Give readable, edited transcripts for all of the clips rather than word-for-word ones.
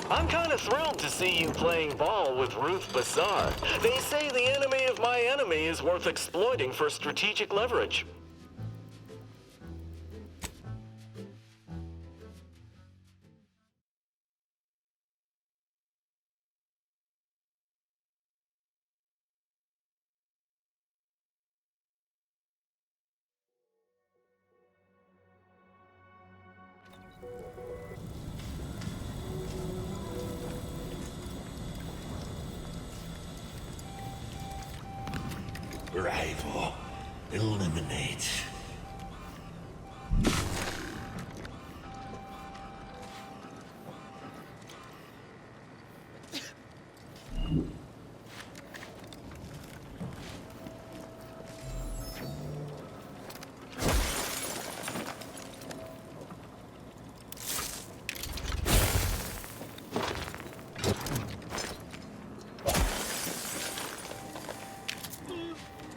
I'm kind of thrilled to see you playing ball with Ruth Bassar. They say the enemy of my enemy is worth exploiting for strategic leverage. Rival. Eliminate.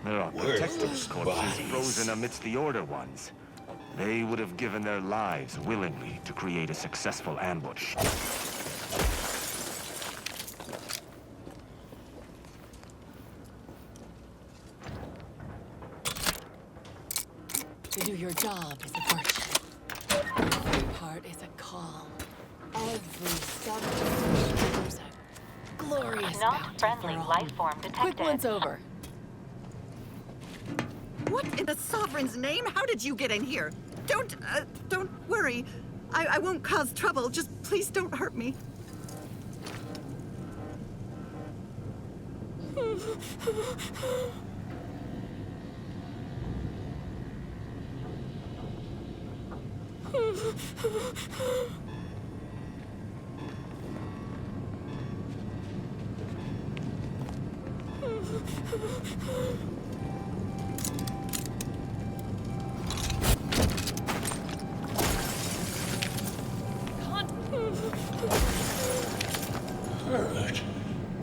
There are protectors corpses frozen amidst the Order ones. They would have given their lives willingly to create a successful ambush. To do your job is a virtue. Every part is a call. Every subject is a glorious Not bounty friendly for all. life form detected. Quick one's over. What in the Sovereign's name? How did you get in here? Don't worry. I won't cause trouble. Just please don't hurt me. Hurt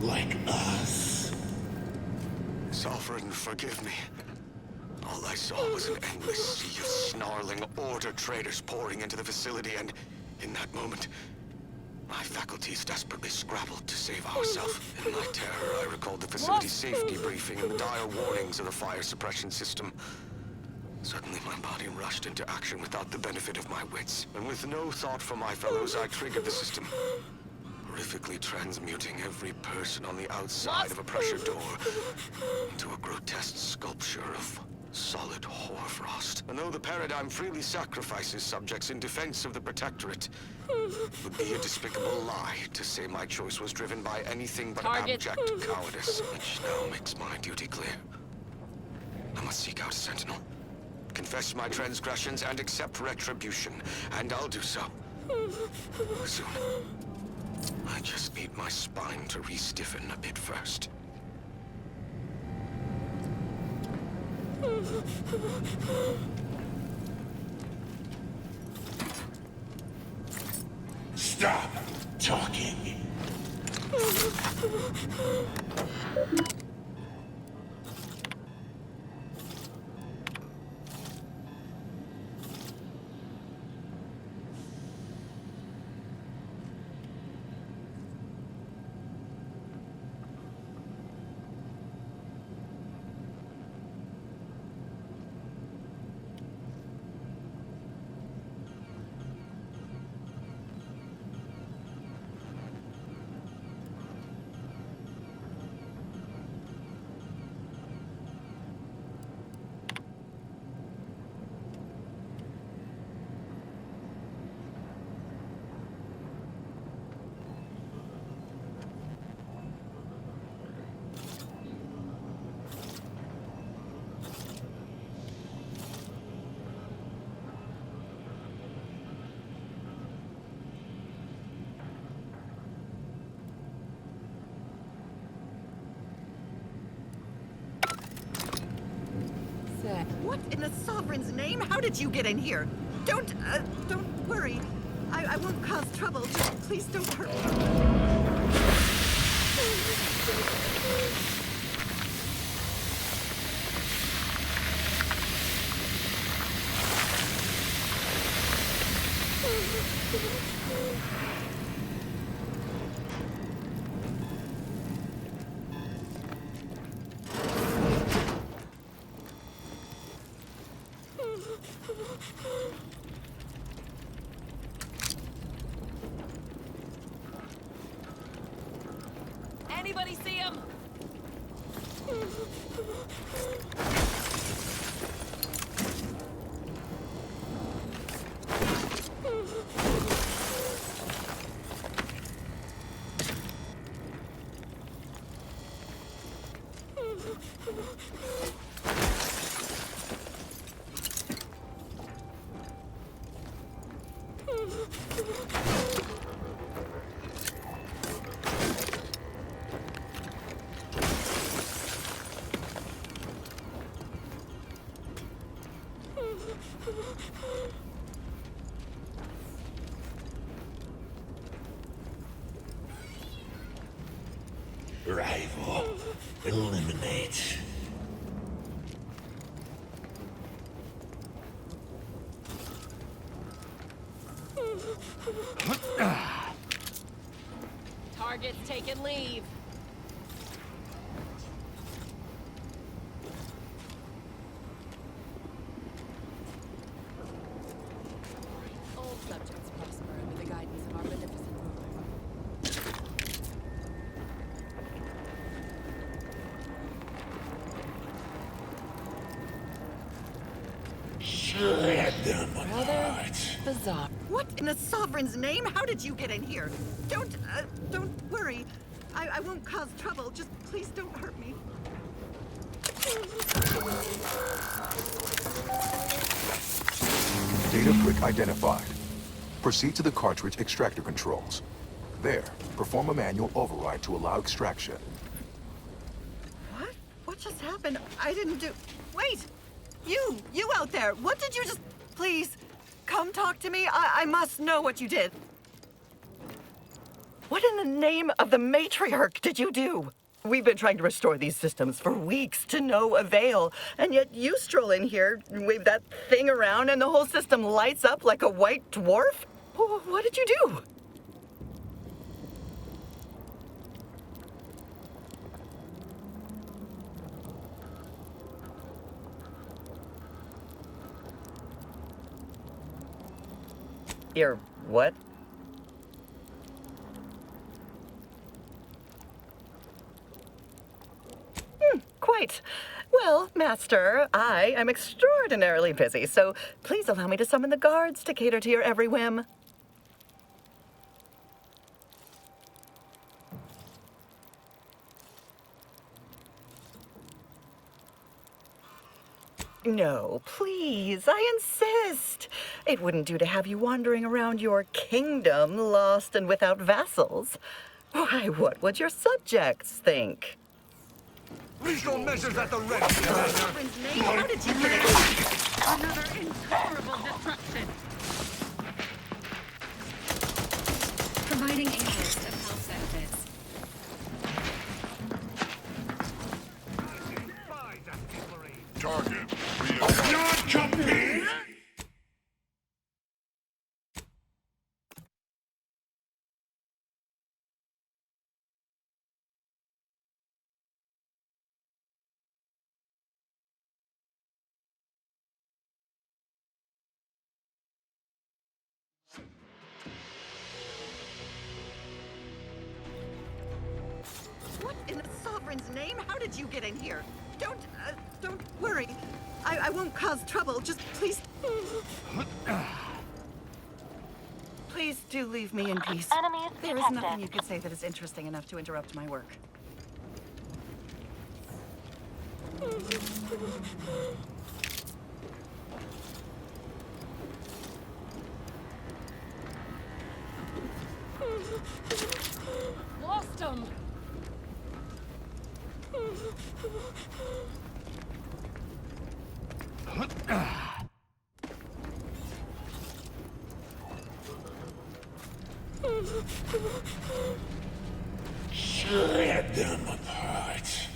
like us. Sovereign, forgive me. All I saw was an endless sea of snarling Order traders pouring into the facility, and in that moment, my faculties desperately scrabbled to save ourselves. In my terror, I recalled the facility safety briefing and the dire warnings of the fire suppression system. Suddenly, my body rushed into action without the benefit of my wits, and with no thought for my fellows, I triggered the system, horrifically transmuting every person on the outside of a pressure door into a grotesque sculpture of solid hoarfrost. And though the paradigm freely sacrifices subjects in defense of the Protectorate, it would be a despicable lie to say my choice was driven by anything but abject cowardice, which now makes my duty clear. I must seek out a sentinel, confess my transgressions, and accept retribution, and I'll do so soon. I just need my spine to re-stiffen a bit first. Stop talking. What in the Sovereign's name? How did you get in here? Don't worry. I won't cause trouble. Just please don't hurt me. Anybody see him? Rival. Eliminate. Target's taking leave. All subjects prosper under the guidance of our beneficent ruler. Shred them Rather apart. bizarre. What in the Sovereign's name? How did you get in here? Don't worry. I won't cause trouble. Just please don't hurt me. Data brick identified. Proceed to the cartridge extractor controls. There, perform a manual override to allow extraction. What? What just happened? I didn't do... Wait! You out there! What did you just... Please, come talk to me. I must know what you did. What in the name of the matriarch did you do? We've been trying to restore these systems for weeks to no avail, and yet you stroll in here, wave that thing around, and the whole system lights up like a white dwarf? What did you do? Your what? Quite. Well, Master, I am extraordinarily busy, so please allow me to summon the guards to cater to your every whim. No, please, I insist. It wouldn't do to have you wandering around your kingdom, lost and without vassals. Why, what would your subjects think? Lethal measures at the ready. Sovereign's name? How did you get it? Another intolerable disruption. Providing a host of health benefits. Target. Not compete! What in the Sovereign's name? How did you get in here? Don't worry. I won't cause trouble. Just please... Please do leave me in peace. Enemies There is detected. nothing you could say that is interesting enough to interrupt my work. Lost him! Shred them apart.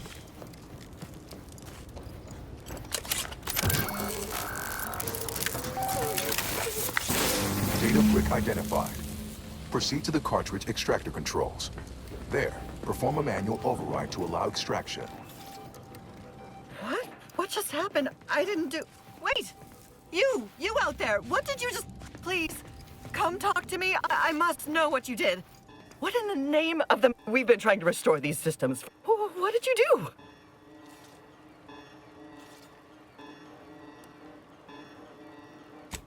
Data brick identified. Proceed to the cartridge extractor controls. There, perform a manual override to allow extraction. What? What just happened? I didn't do... Wait! You out there! What did you just... Please, come talk to me. I must know what you did. What in the name of the... We've been trying to restore these systems. What did you do?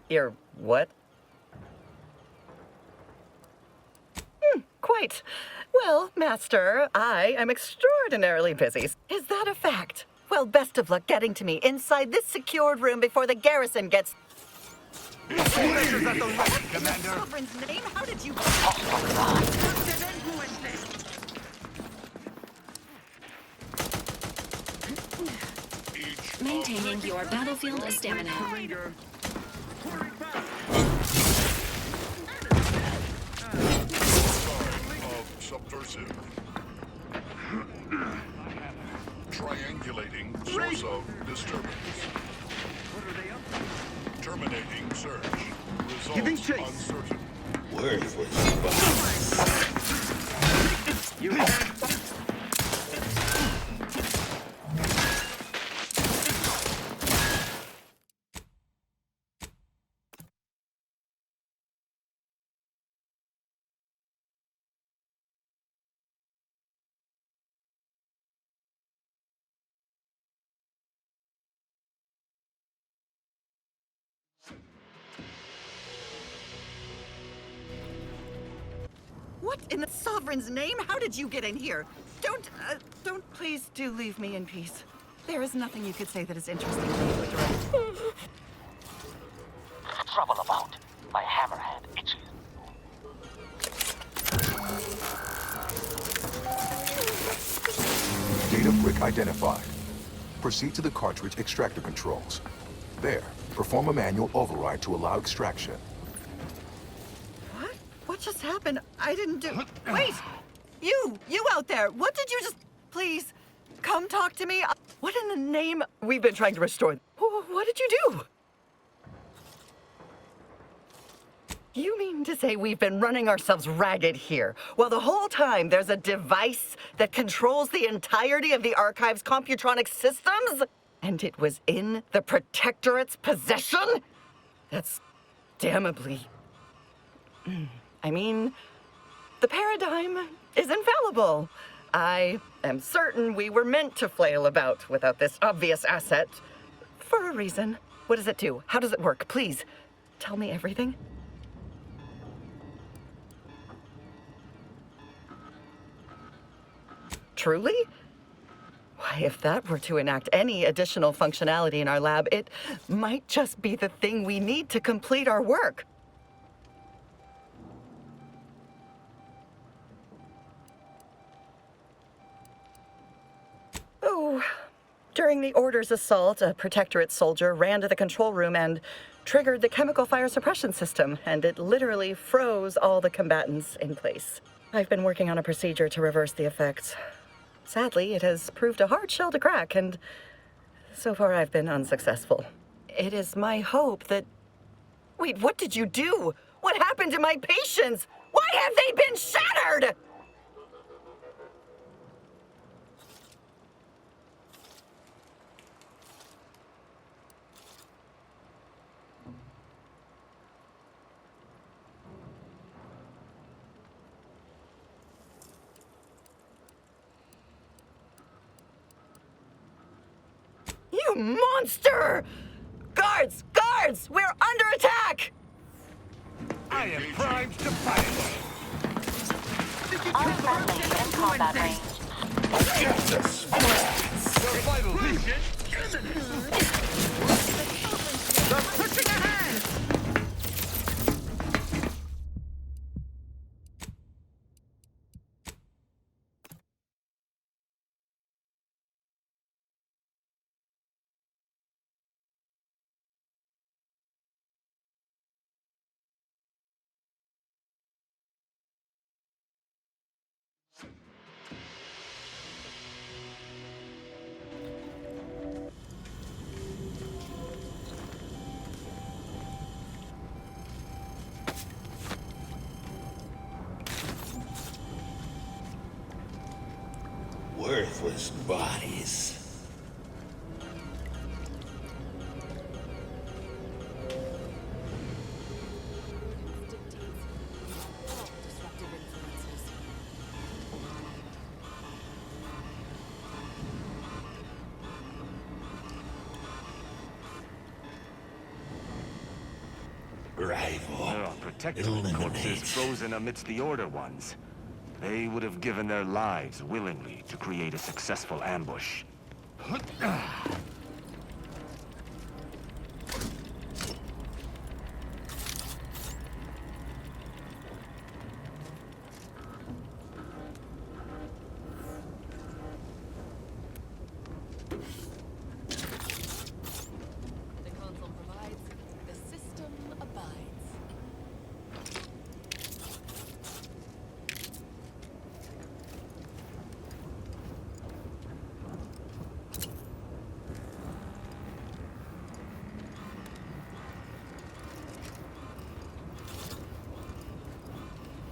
Your what? Quite. Well, Master, I am extraordinarily busy. Is that a fact? Well, best of luck getting to me inside this secured room before the garrison gets... Pressures at the ready, In the Commander. sovereign's name, how did you... Maintaining your battlefield stamina. Of subversive. Triangulating source of disturbance. Terminating search. Giving Results chase. uncertain. Worthless bodies. You What in the sovereign's name? How did you get in here? Don't, please do leave me in peace. There is nothing you could say that is interesting to me to address. Trouble about. My hammerhead itches. Data brick identified. Proceed to the cartridge extractor controls. There, perform a manual override to allow extraction. What? What just happened? I didn't do... Wait! You out there! What did you just... Please, come talk to me. What in the name... We've been trying to restore... What did you do? You mean to say we've been running ourselves ragged here, while the whole time there's a device that controls the entirety of the Archive's computronic systems? And it was in the Protectorate's possession? That's damnably... I mean, the paradigm is infallible. I am certain we were meant to flail about without this obvious asset. For a reason. What does it do? How does it work? Please, tell me everything. Truly? Why, if that were to enact any additional functionality in our lab, it might just be the thing we need to complete our work. Oh, during the Order's assault, a Protectorate soldier ran to the control room and triggered the chemical fire suppression system, and it literally froze all the combatants in place. I've been working on a procedure to reverse the effects. Sadly, it has proved a hard shell to crack, and so far I've been unsuccessful. It is my hope that... Wait, what did you do? What happened to my patients? Why have they been shattered? You monster! Guards! Guards! We're under attack! I am primed to fight. All friendly in combat range. Your vital lead. They're pushing ahead! Worthless bodies. Disruptive influences. rival. There are protectorate corpses frozen amidst the Order ones. They would have given their lives willingly to create a successful ambush. The console provides, the system abides.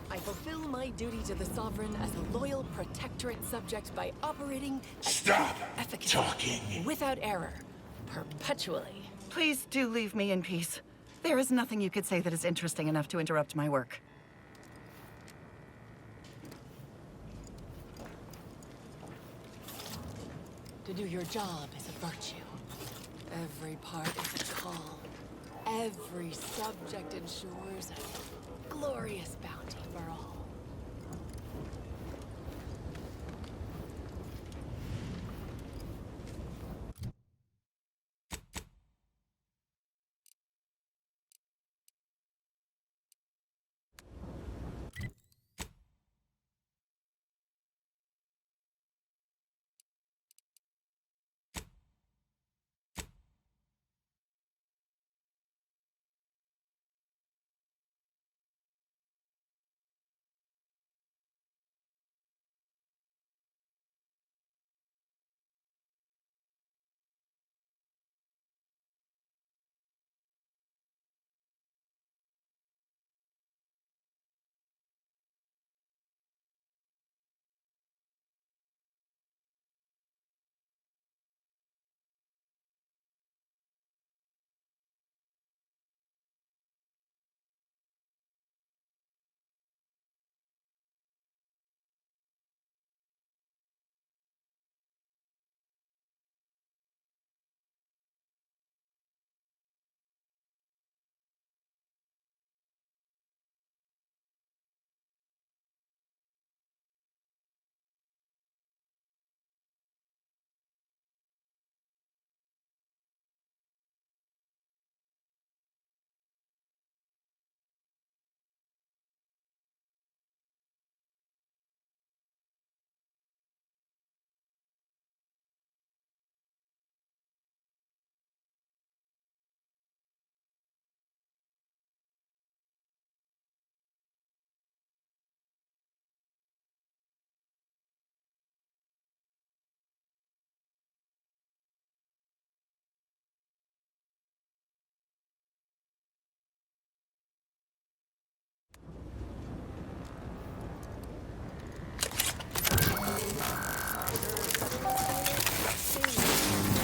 I fulfill my duty to the Sovereign as a loyal Protectorate subject by operating at Stop efficacy, talking. without error, perpetually. Please do leave me in peace. There is nothing you could say that is interesting enough to interrupt my work. To do your job is a virtue. Every part is a call. Every subject ensures a glorious bounty for all.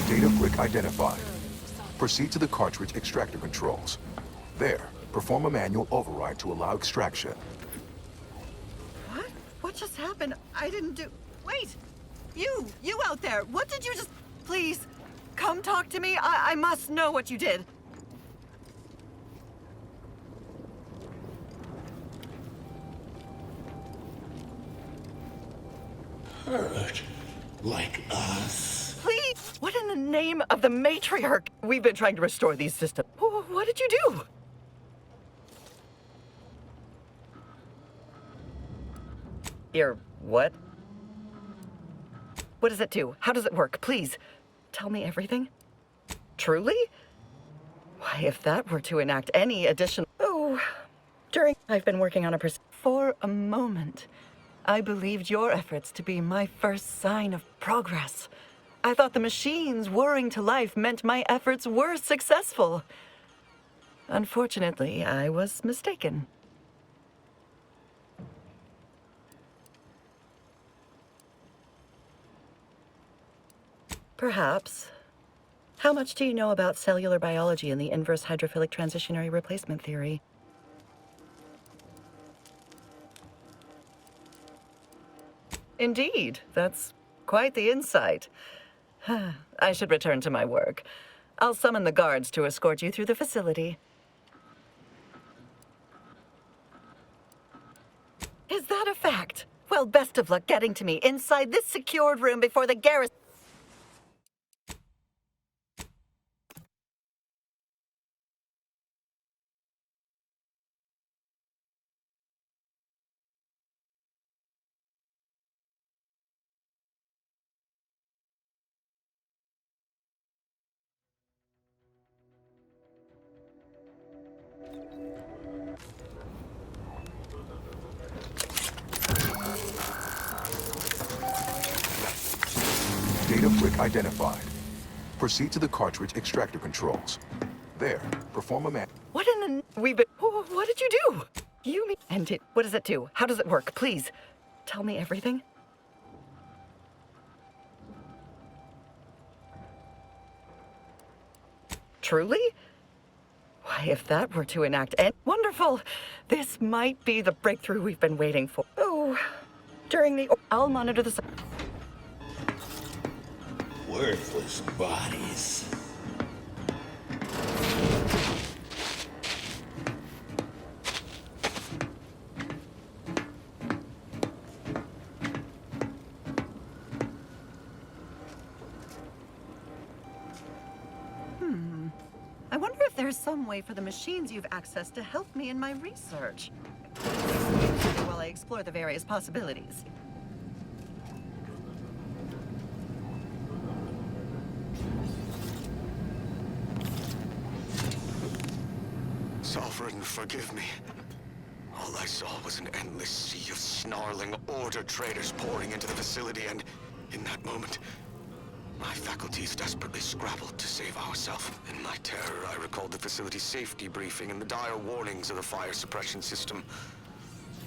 Data brick identified. Proceed to the cartridge extractor controls. There, perform a manual override to allow extraction. What? What just happened? I didn't do... Wait! You out there! What did you just... Please, come talk to me. I must know what you did. Hurt like us. Please! What in the name of the matriarch? We've been trying to restore these systems. What did you do? Your what? What does it do? How does it work? Please, tell me everything. Truly? Why, if that were to enact any additional... Oh, I've been working on a For a moment, I believed your efforts to be my first sign of progress. I thought the machines whirring to life meant my efforts were successful. Unfortunately, I was mistaken. Perhaps. How much do you know about cellular biology and the inverse hydrophilic transitionary replacement theory? Indeed, that's quite the insight. I should return to my work. I'll summon the guards to escort you through the facility. Well, best of luck getting to me inside this secured room before the garrison. Data brick identified. Proceed to the cartridge extractor controls. There, perform a man. What in the... We've been... What did you do? You mean... And it... What does it do? How does it work? Please, tell me everything. Truly? Why, if that were to enact... Wonderful! This might be the breakthrough we've been waiting for. Oh, during the... I'll monitor the... Worthless bodies. I wonder if there's some way for the machines you've accessed to help me in my research. While I explore the various possibilities. Sovereign, forgive me. All I saw was an endless sea of snarling order traders pouring into the facility, and in that moment, my faculties desperately scrabbled to save ourselves. In my terror, I recalled the facility's safety briefing and the dire warnings of the fire suppression system.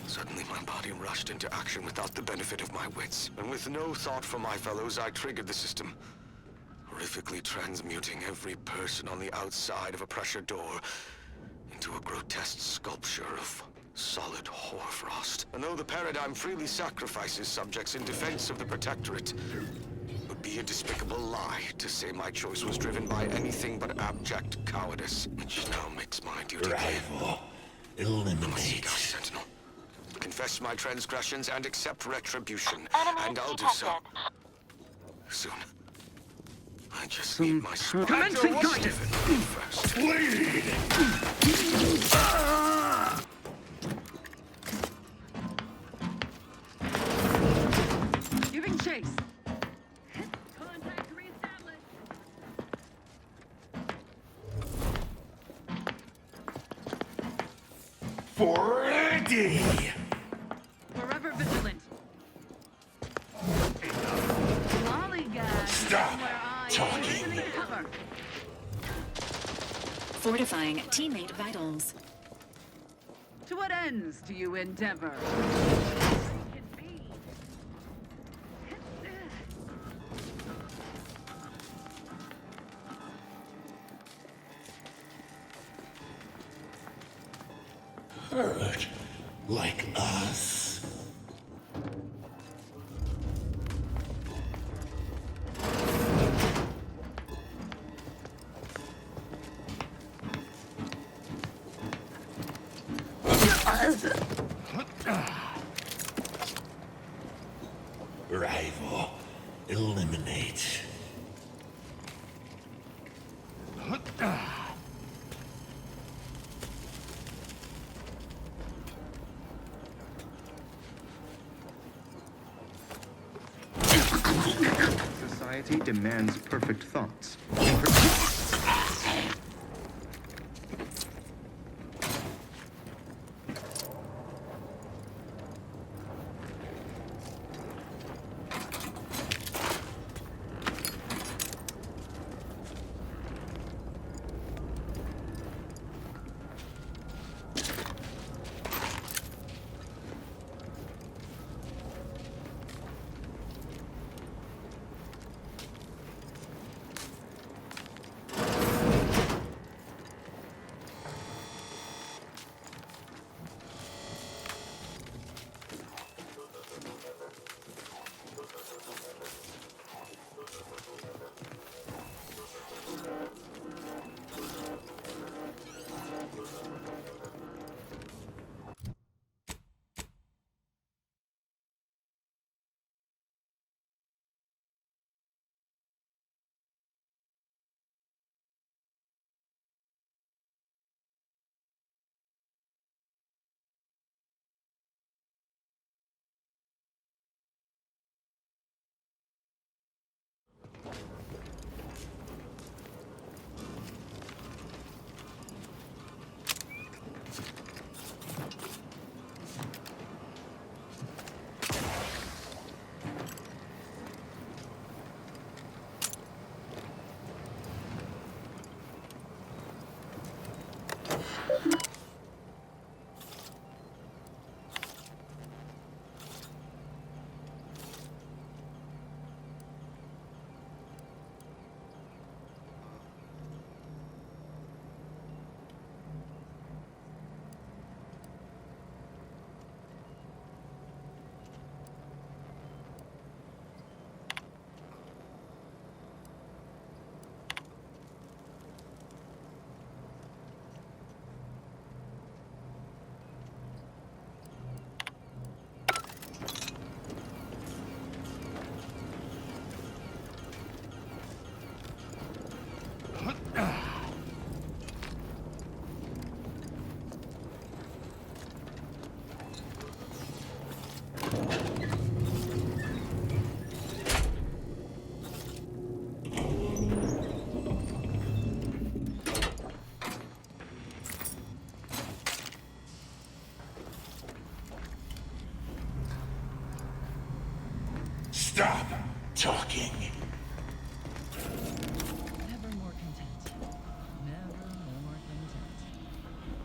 Suddenly, my body rushed into action without the benefit of my wits. And with no thought for my fellows, I triggered the system, horrifically transmuting every person on the outside of a pressure door into a grotesque sculpture of solid hoarfrost. And though the paradigm freely sacrifices subjects in defense of the Protectorate, it would be a despicable lie to say my choice was driven by anything but abject cowardice, which now makes my duty Rival. clear. Eliminate. Sentinel. Confess my transgressions and accept retribution, Enemy and I'll do so detected. soon. I just need my spine Commencing guidance. stiffened first. Giving chase. Contact reestablished. Ready! Forever vigilant. Lollygag. Stop Where I am talking. listening cover. Fortifying teammate vitals. To what ends do you endeavor? Hurt like us. Rival. Eliminate. Society demands perfect thoughts. Stop talking. Never more content. Never more content.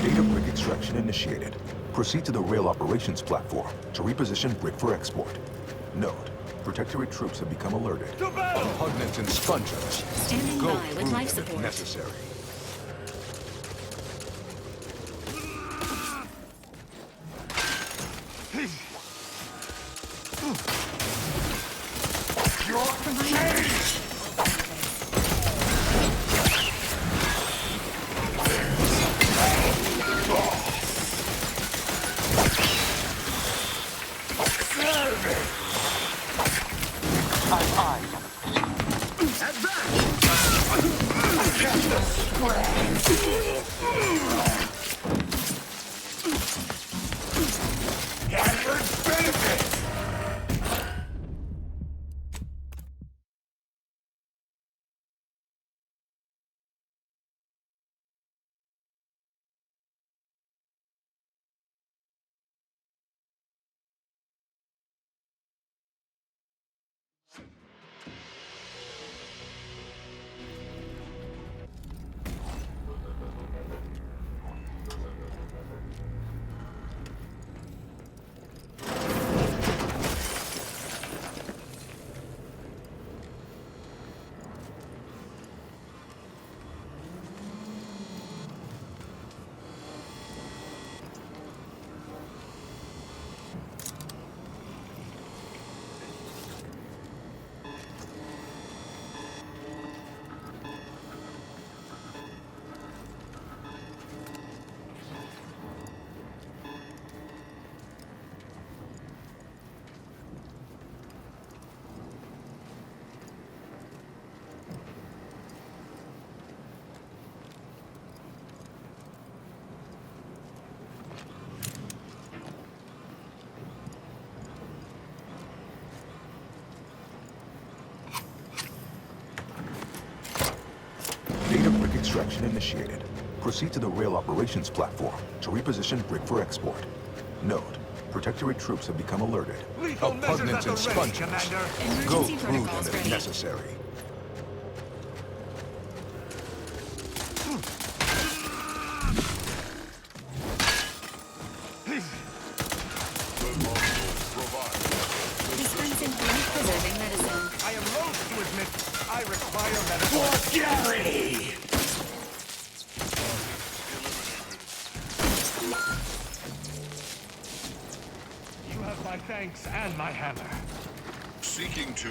Data brick extraction initiated. Proceed to the rail operations platform to reposition brick for export. Note, Protectorate troops have become alerted. Repugnant and spongers. Standing Go by with through life them if support. necessary. Data brick extraction initiated. Proceed to the rail operations platform to reposition brick for export. Note, Protectorate troops have become alerted. Lethal measures Oppugnance at and the ready, sponges. Commander. Go Emergency through them protocols if ready. necessary. Dispensing life-preserving medicine. I am loath to admit I require medicine. For Gary! You have my thanks and my hammer. Seeking to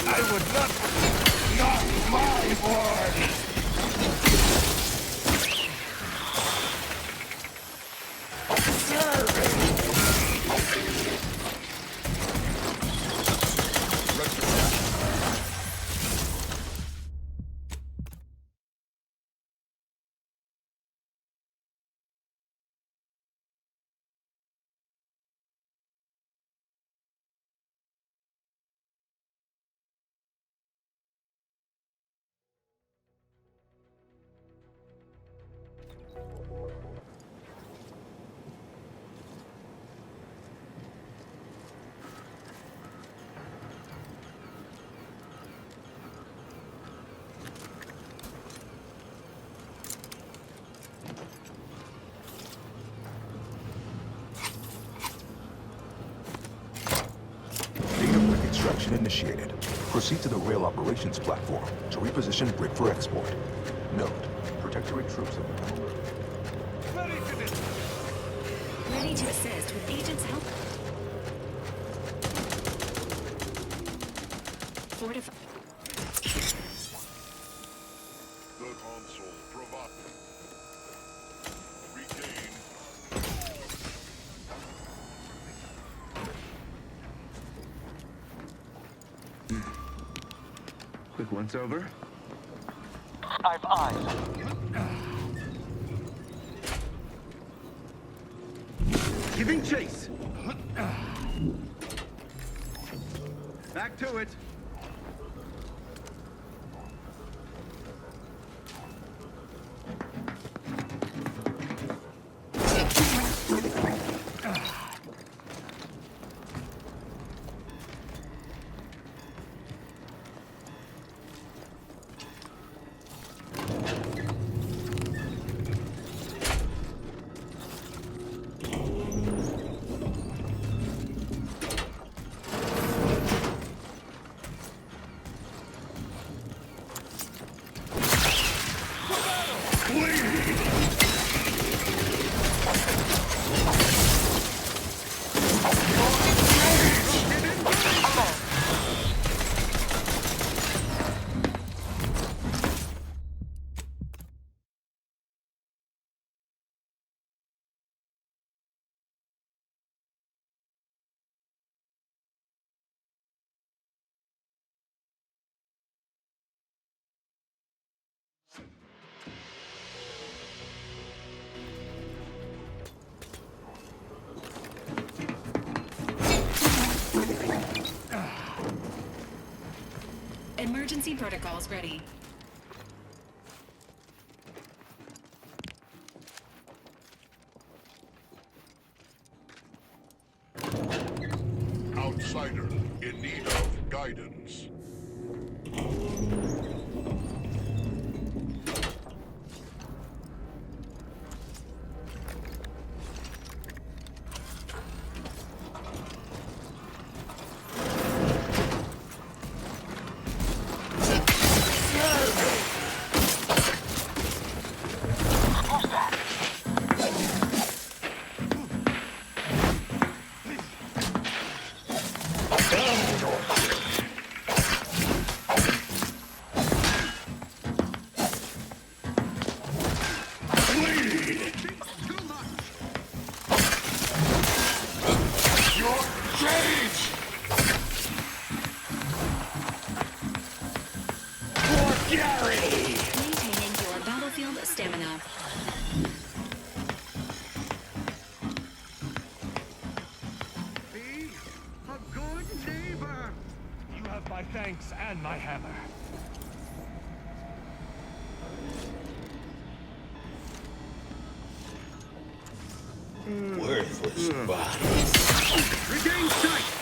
I would not. Not my word! Data brick extraction initiated. Proceed to the rail operations platform to reposition brick for export. Note, Protectorate troops have become alerted. Ready to dis- Ready to assist with agents help. Fortify. the console provide. Regain. Quick once over. I've eyes. Giving chase. Back to it. Emergency protocols ready. Outsider in need of guidance. my thanks and my hammer. Worthless bodies. Regain sight!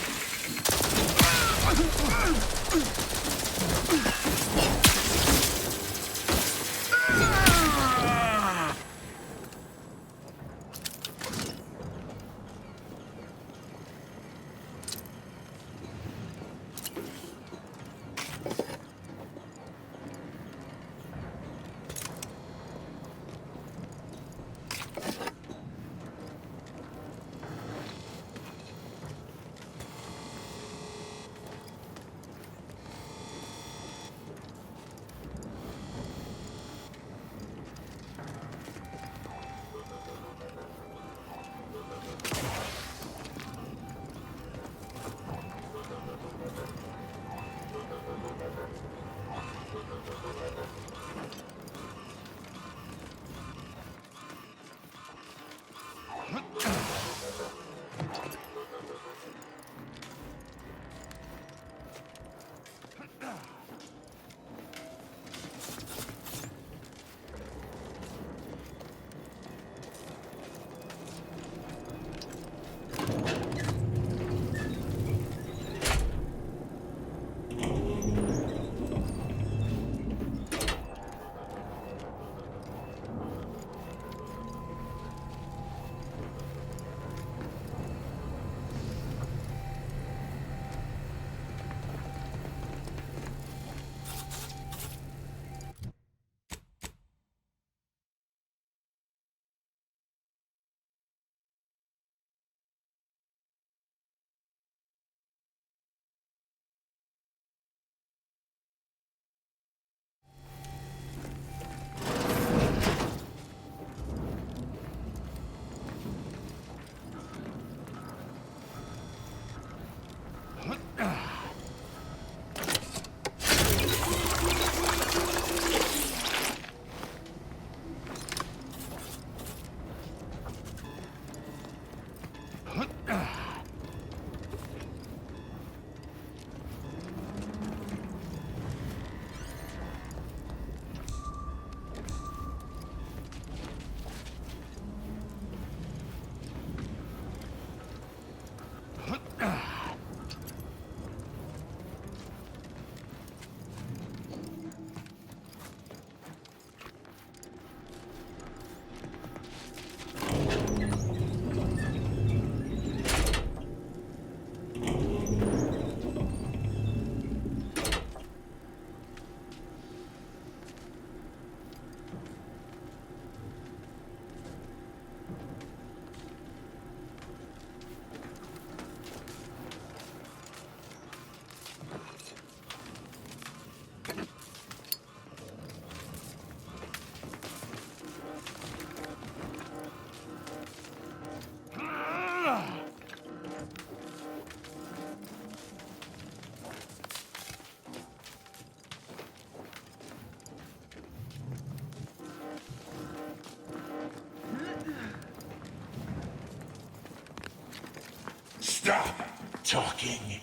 Stop talking.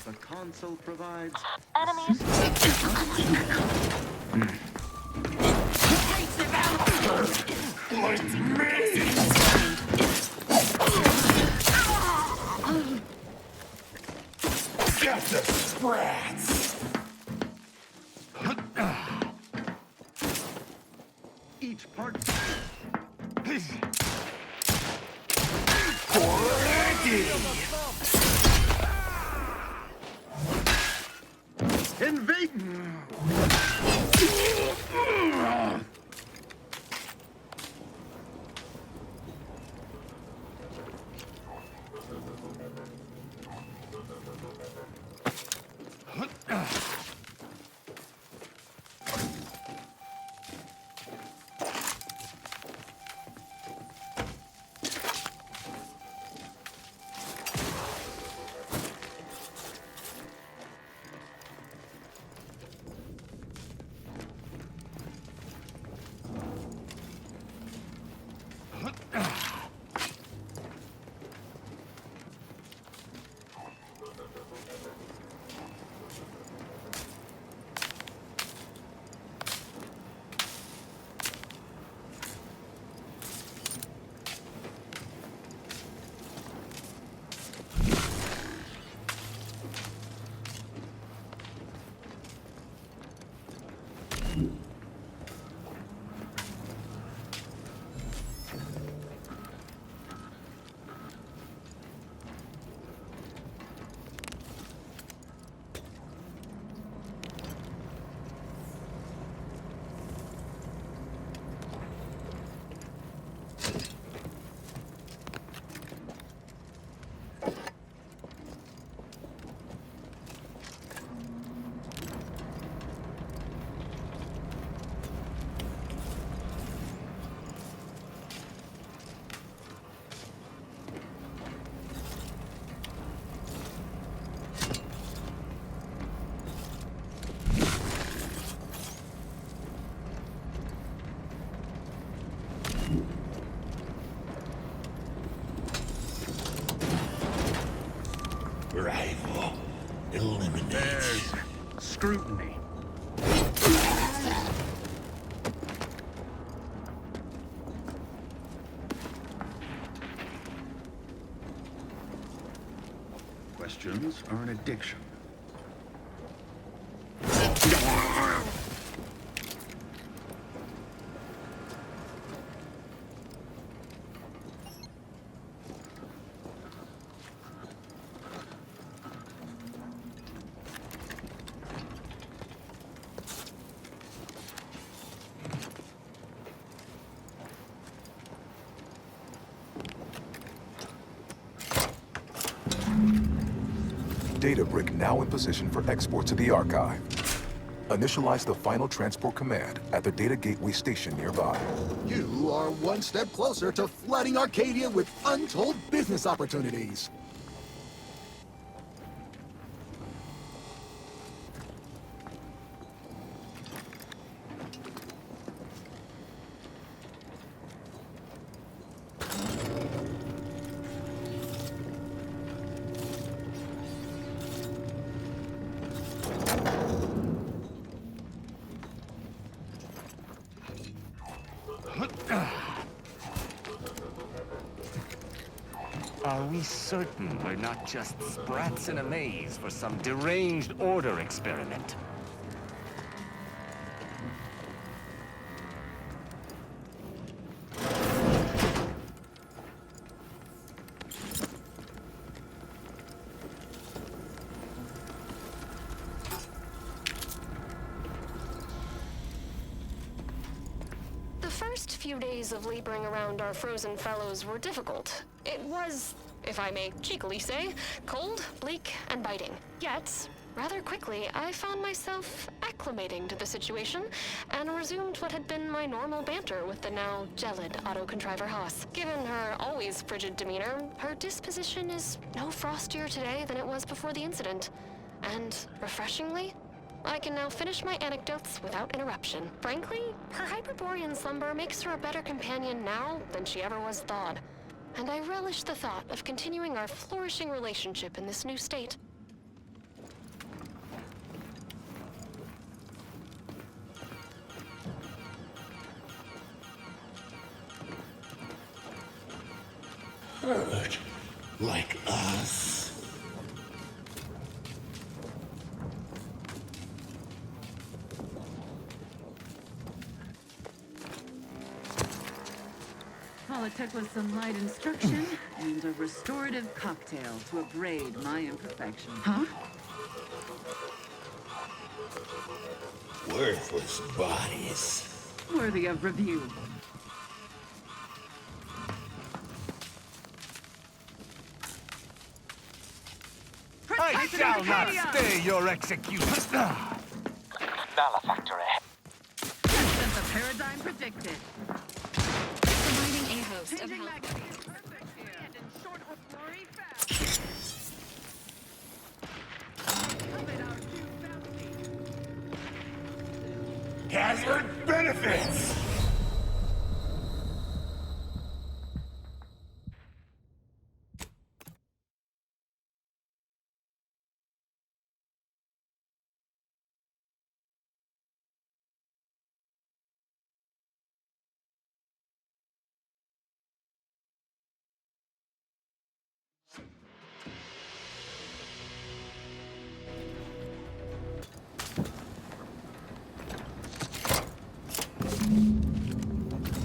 The console provides... Enemies. Like me! Get the sprats! Each part... Invade! scrutiny. Questions are an addiction. Data brick now in position for export to the archive. Initialize the final transport command at the data gateway station nearby. You are one step closer to flooding Arcadia with untold business opportunities. Are we certain we're not just sprats in a maze for some deranged order experiment? The first few days of laboring around our frozen fellows were difficult. It was, if I may cheekily say, cold, bleak, and biting. Yet, rather quickly, I found myself acclimating to the situation and resumed what had been my normal banter with the now gelid auto-contriver Haas. Given her always frigid demeanor, her disposition is no frostier today than it was before the incident. And, refreshingly, I can now finish my anecdotes without interruption. Frankly, her Hyperborean slumber makes her a better companion now than she ever was thawed. And I relish the thought of continuing our flourishing relationship in this new state. Hurt like us. All it took was some light instruction and a restorative cocktail to abrade my imperfection. Huh? Worthless bodies. Worthy of review. I shall not stay your execution. Malefactor. Just as the paradigm predicted. Providing a host of Changing help. magazine perfect here. And in short or blurry fast. Covet our due bounty. Hazard benefits!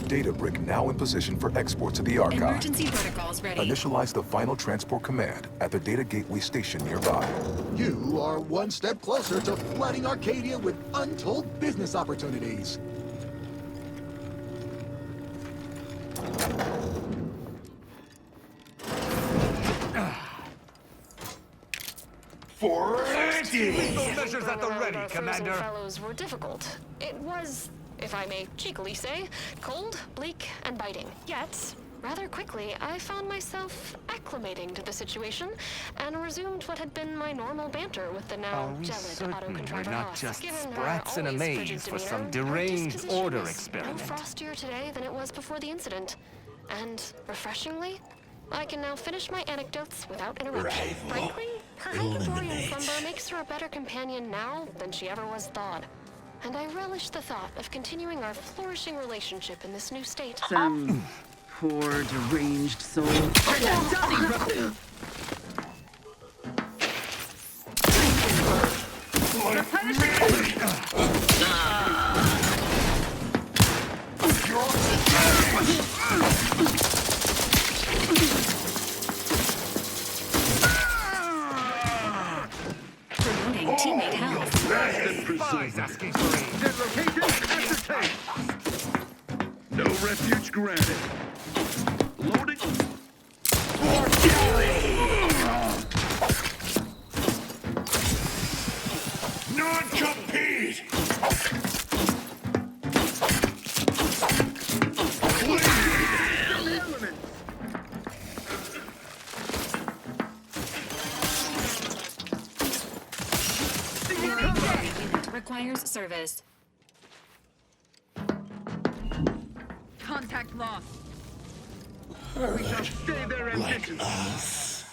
Data brick now in position for export to the archive. Emergency protocols ready. Initialize the final transport command at the data gateway station nearby. You are one step closer to flooding Arcadia with untold business opportunities. For Lethal measures at the Around ready, our frozen Commander. fellows were difficult. It was, if I may cheekily say, cold, bleak, and biting. Yet, rather quickly, I found myself acclimating to the situation and resumed what had been my normal banter with the now Are we gelid certain auto-contriver we're not Haas. just Given her sprats in a always frigid maze for demeanor, some her deranged disposition order is experiment? no frostier today than it was before the incident. And, refreshingly, I can now finish my anecdotes without interruption. Rival. Frankly, Her Ecuadorian slumber makes her a better companion now than she ever was thought. And I relish the thought of continuing our flourishing relationship in this new state. Some poor, deranged soul. Promoting teammate health. Spies asking for aid. Their location ascertained. No refuge granted. Loading. Non-compete! Requires service. Contact lost. We shall stay their ambitions.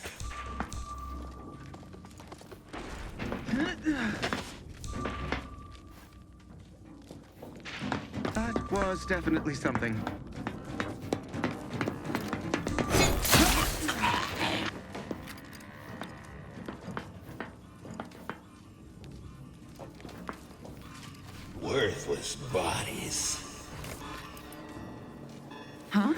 That was definitely something. Worthless bodies. Huh?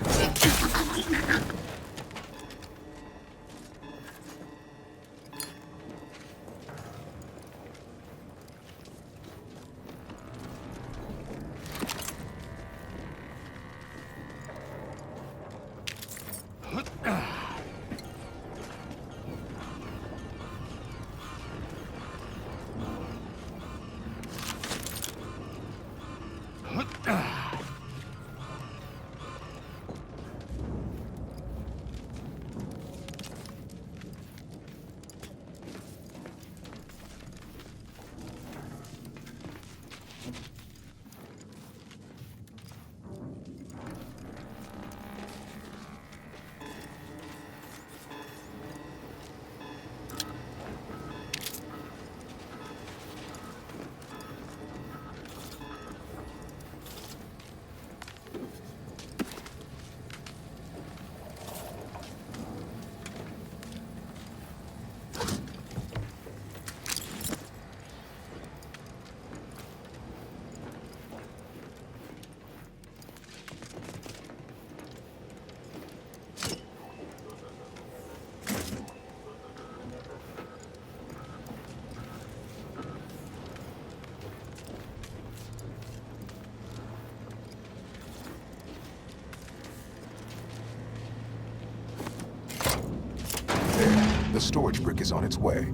The storage brick is on its way.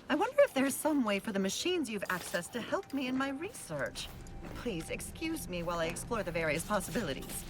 I wonder if there's some way for the machines you've accessed to help me in my research. Please excuse me while I explore the various possibilities.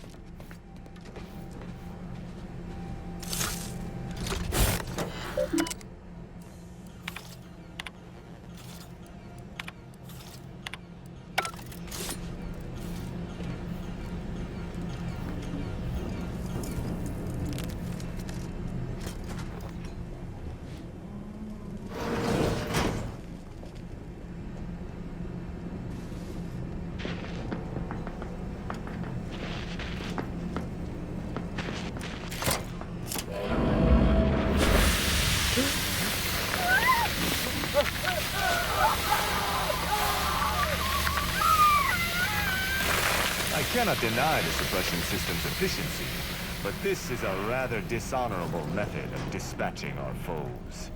I cannot deny the suppression system's efficiency, But this is a rather dishonorable method of dispatching our foes.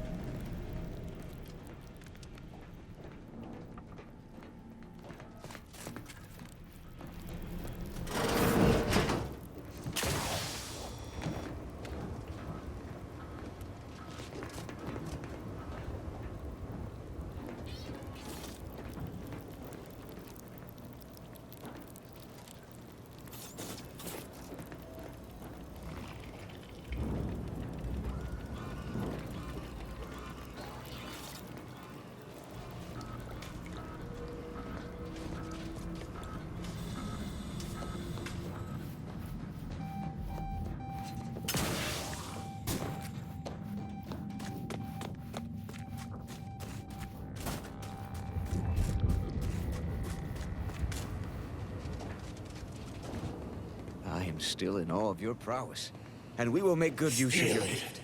I am still in awe of your prowess, and we will make good use of your gift.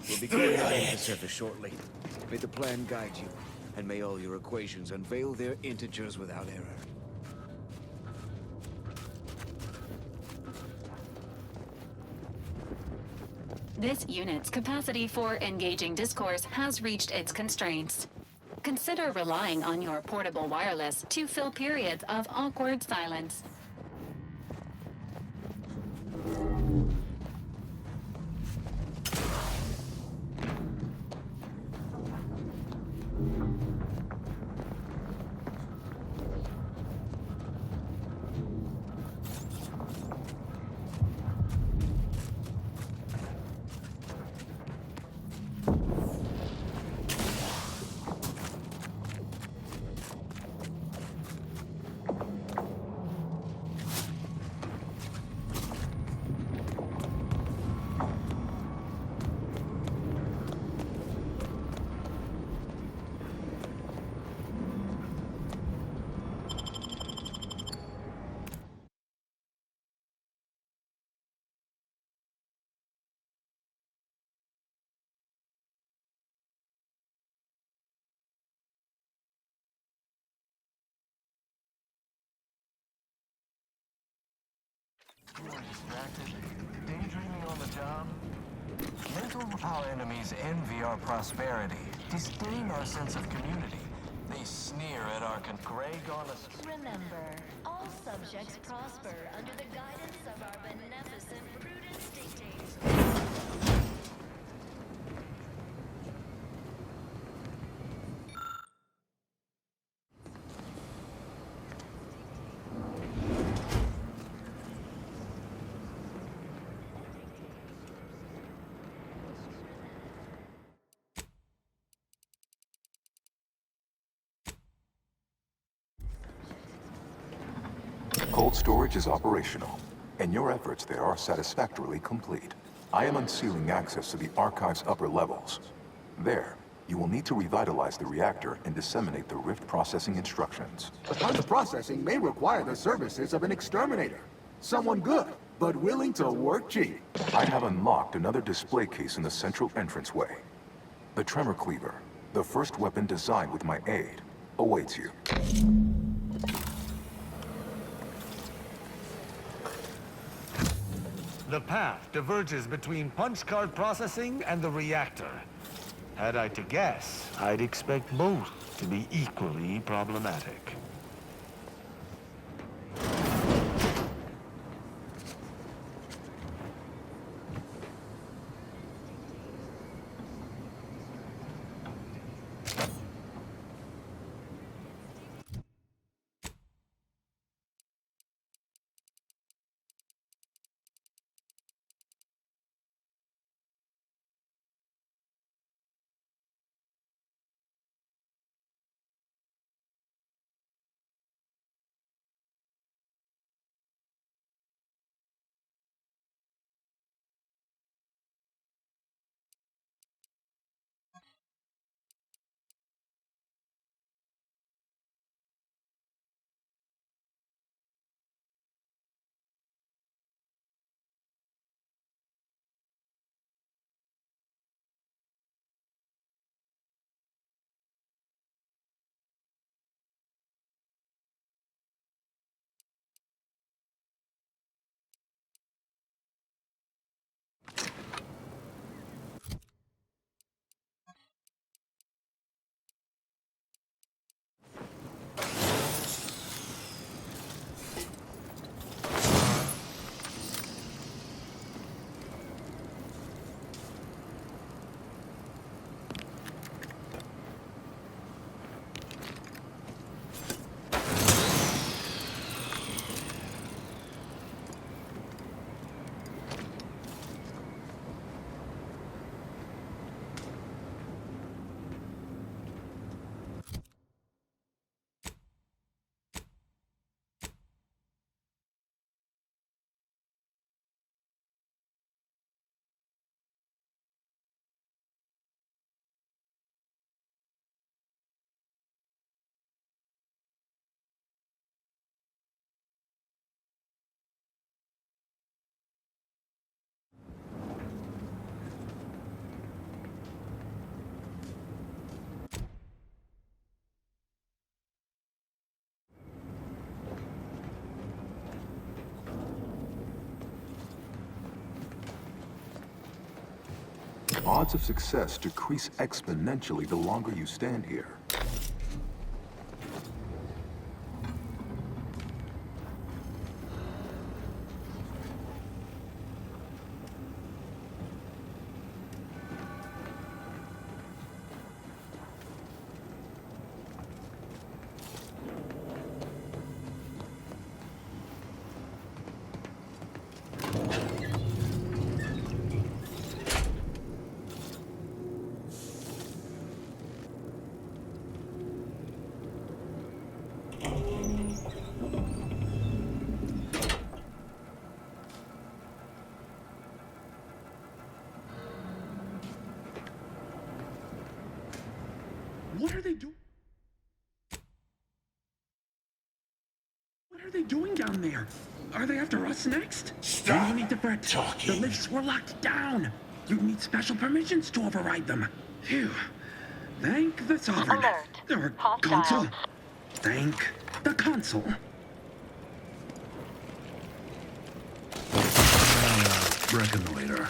We'll be going out into the surface shortly. May the plan guide you, and may all your equations unveil their integers without error. This unit's capacity for engaging discourse has reached its constraints. Consider relying on your portable wireless to fill periods of awkward silence. You are distracted, daydreaming on the job. Our enemies envy our prosperity, disdain our sense of community. They sneer at our gray garments. Remember, all subjects prosper under the guidance of our beneficent prudence dictators. Cold storage is operational, and your efforts there are satisfactorily complete. I am unsealing access to the Archive's upper levels. There, you will need to revitalize the reactor and disseminate the rift processing instructions. The kind of processing may require the services of an exterminator. Someone good, but willing to work cheap. I have unlocked another display case in the central entranceway. The Tremor Cleaver, the first weapon designed with my aid, awaits you. The path diverges between punch card processing and the reactor. Had I to guess, I'd expect both to be equally problematic. Odds of success decrease exponentially the longer you stand here. What are they doing? What are they doing down there? Are they after us next? Stop You need to fret. talking. The lifts were locked down. You need special permissions to override them. Phew. Thank the sovereign. Alert. Or Hostile. console. Thank the console. Reckon later.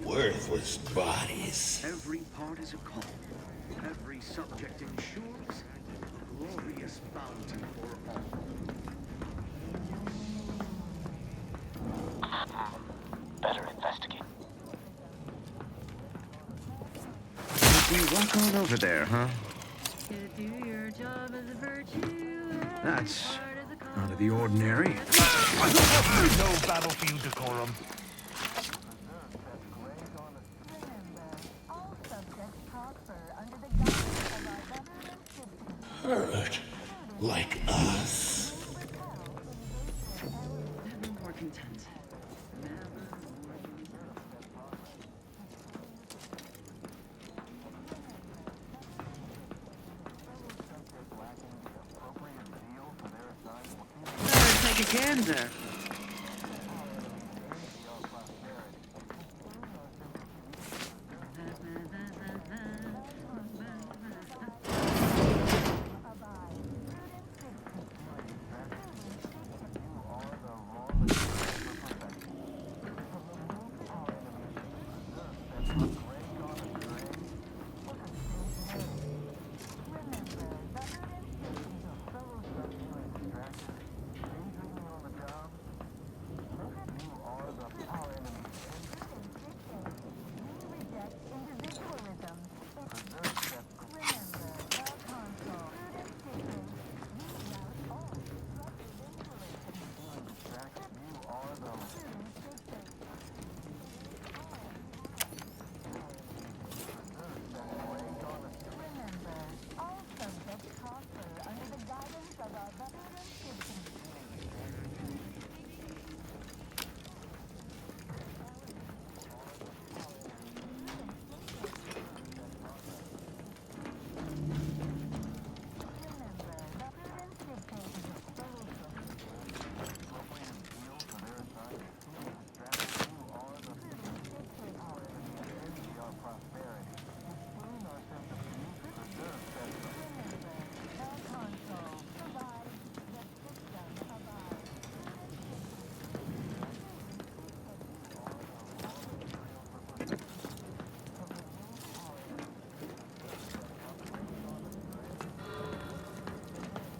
Worthless bodies. Every part is a call. Every subject ensures a glorious bounty for all. Better investigate. We walk on over there, huh? To do your job as a virtue. That's out of the ordinary. No battlefield decorum. Hurt like us. Never more content. Better take a gander.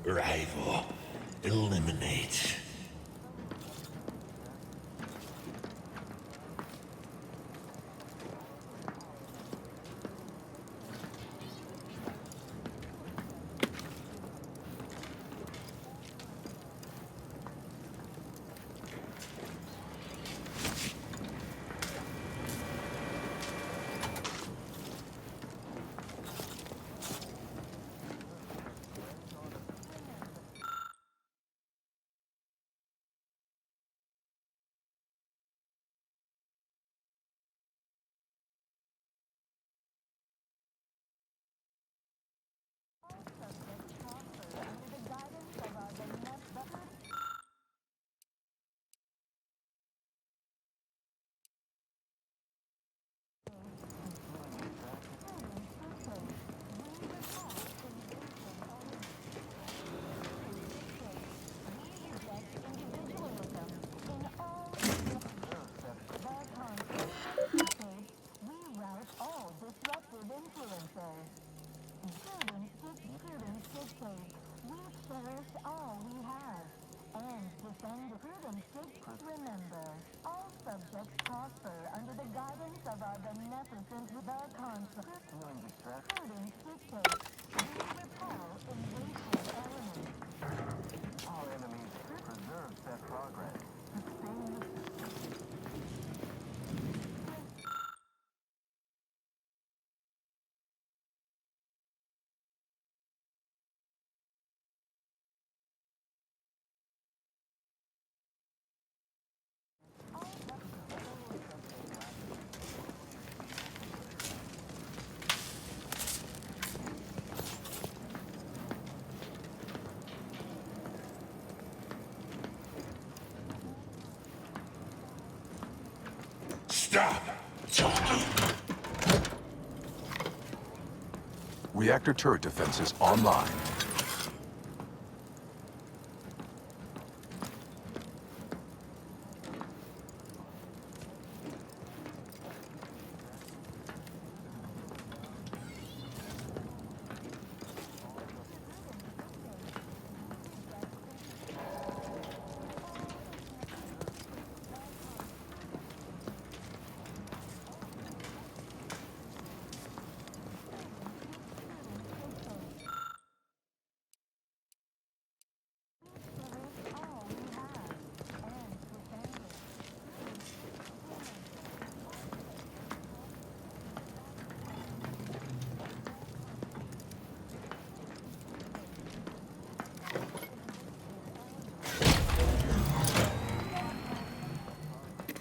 Rival. Eliminate. Remember, all subjects prosper under the guidance of our beneficent the console. Prudence dictates. We repel invasive elements. Our enemies preserve that progress. Sustain the system. Stop talking. Reactor turret defenses online.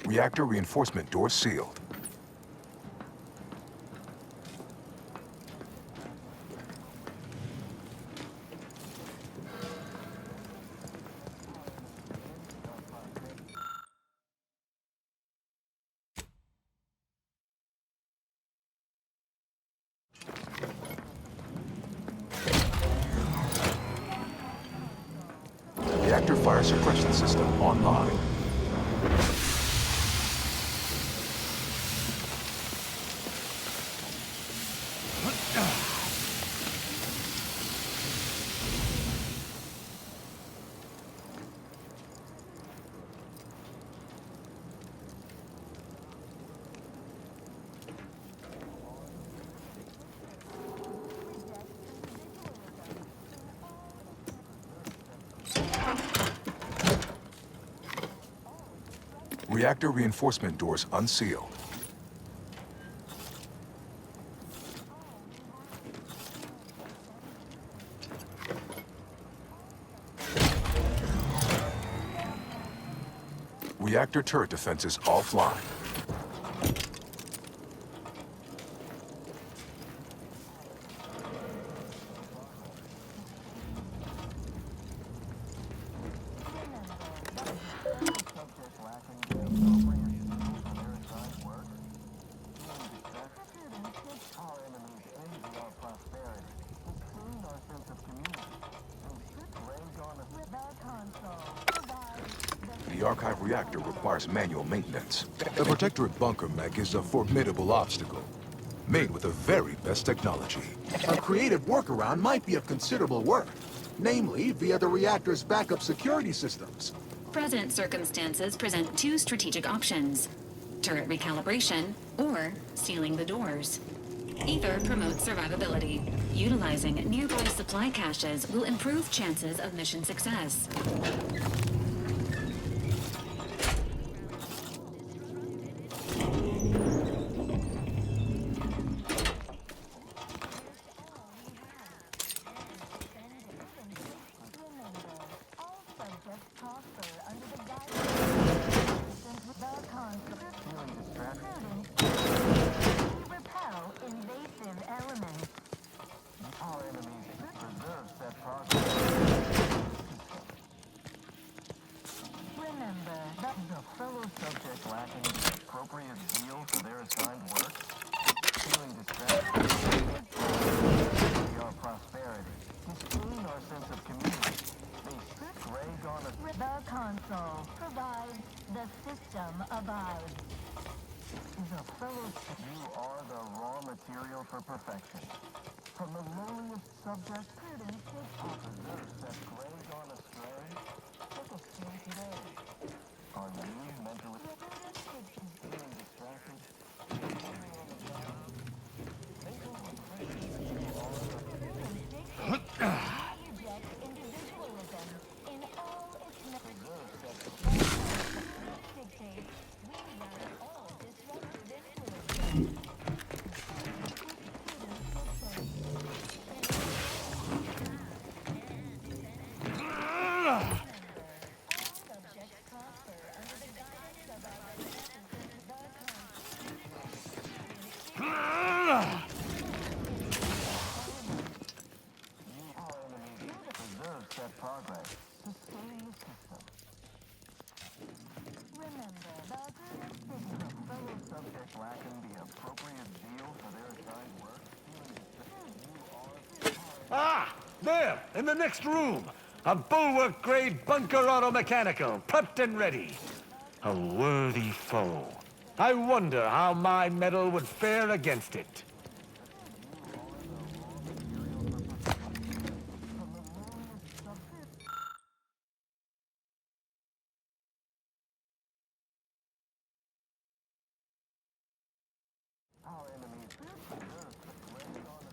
Reactor reinforcement doors sealed. Reactor fire suppression system online. Reactor reinforcement doors unsealed. Reactor turret defenses offline. The archive reactor requires manual maintenance. The Protectorate bunker mech is a formidable obstacle, made with the very best technology. A creative workaround might be of considerable work, namely via the reactor's backup security systems. Present circumstances present two strategic options: turret recalibration or sealing the doors. Either promotes survivability. Utilizing nearby supply caches will improve chances of mission success. You are the raw material for perfection. From the lowliest subject, officers set gray gone astray. Take a seat today. on you mentally. Feeling distracted. Wondering on the job. Mental impressions you Reject individualism in all its dictates. We rout all disruptive influences. Subjects prosper under the guidance of our beneficent Our enemies preserve set progress. Sustain the system. Remember, the prudent citizen. Fellow subjects lacking the appropriate zeal for their assigned work. Ah! There! In the next room! A bulwark-grade bunker auto-mechanical, prepped and ready. A worthy foe. I wonder how my metal would fare against it. Our enemies preserve the flame on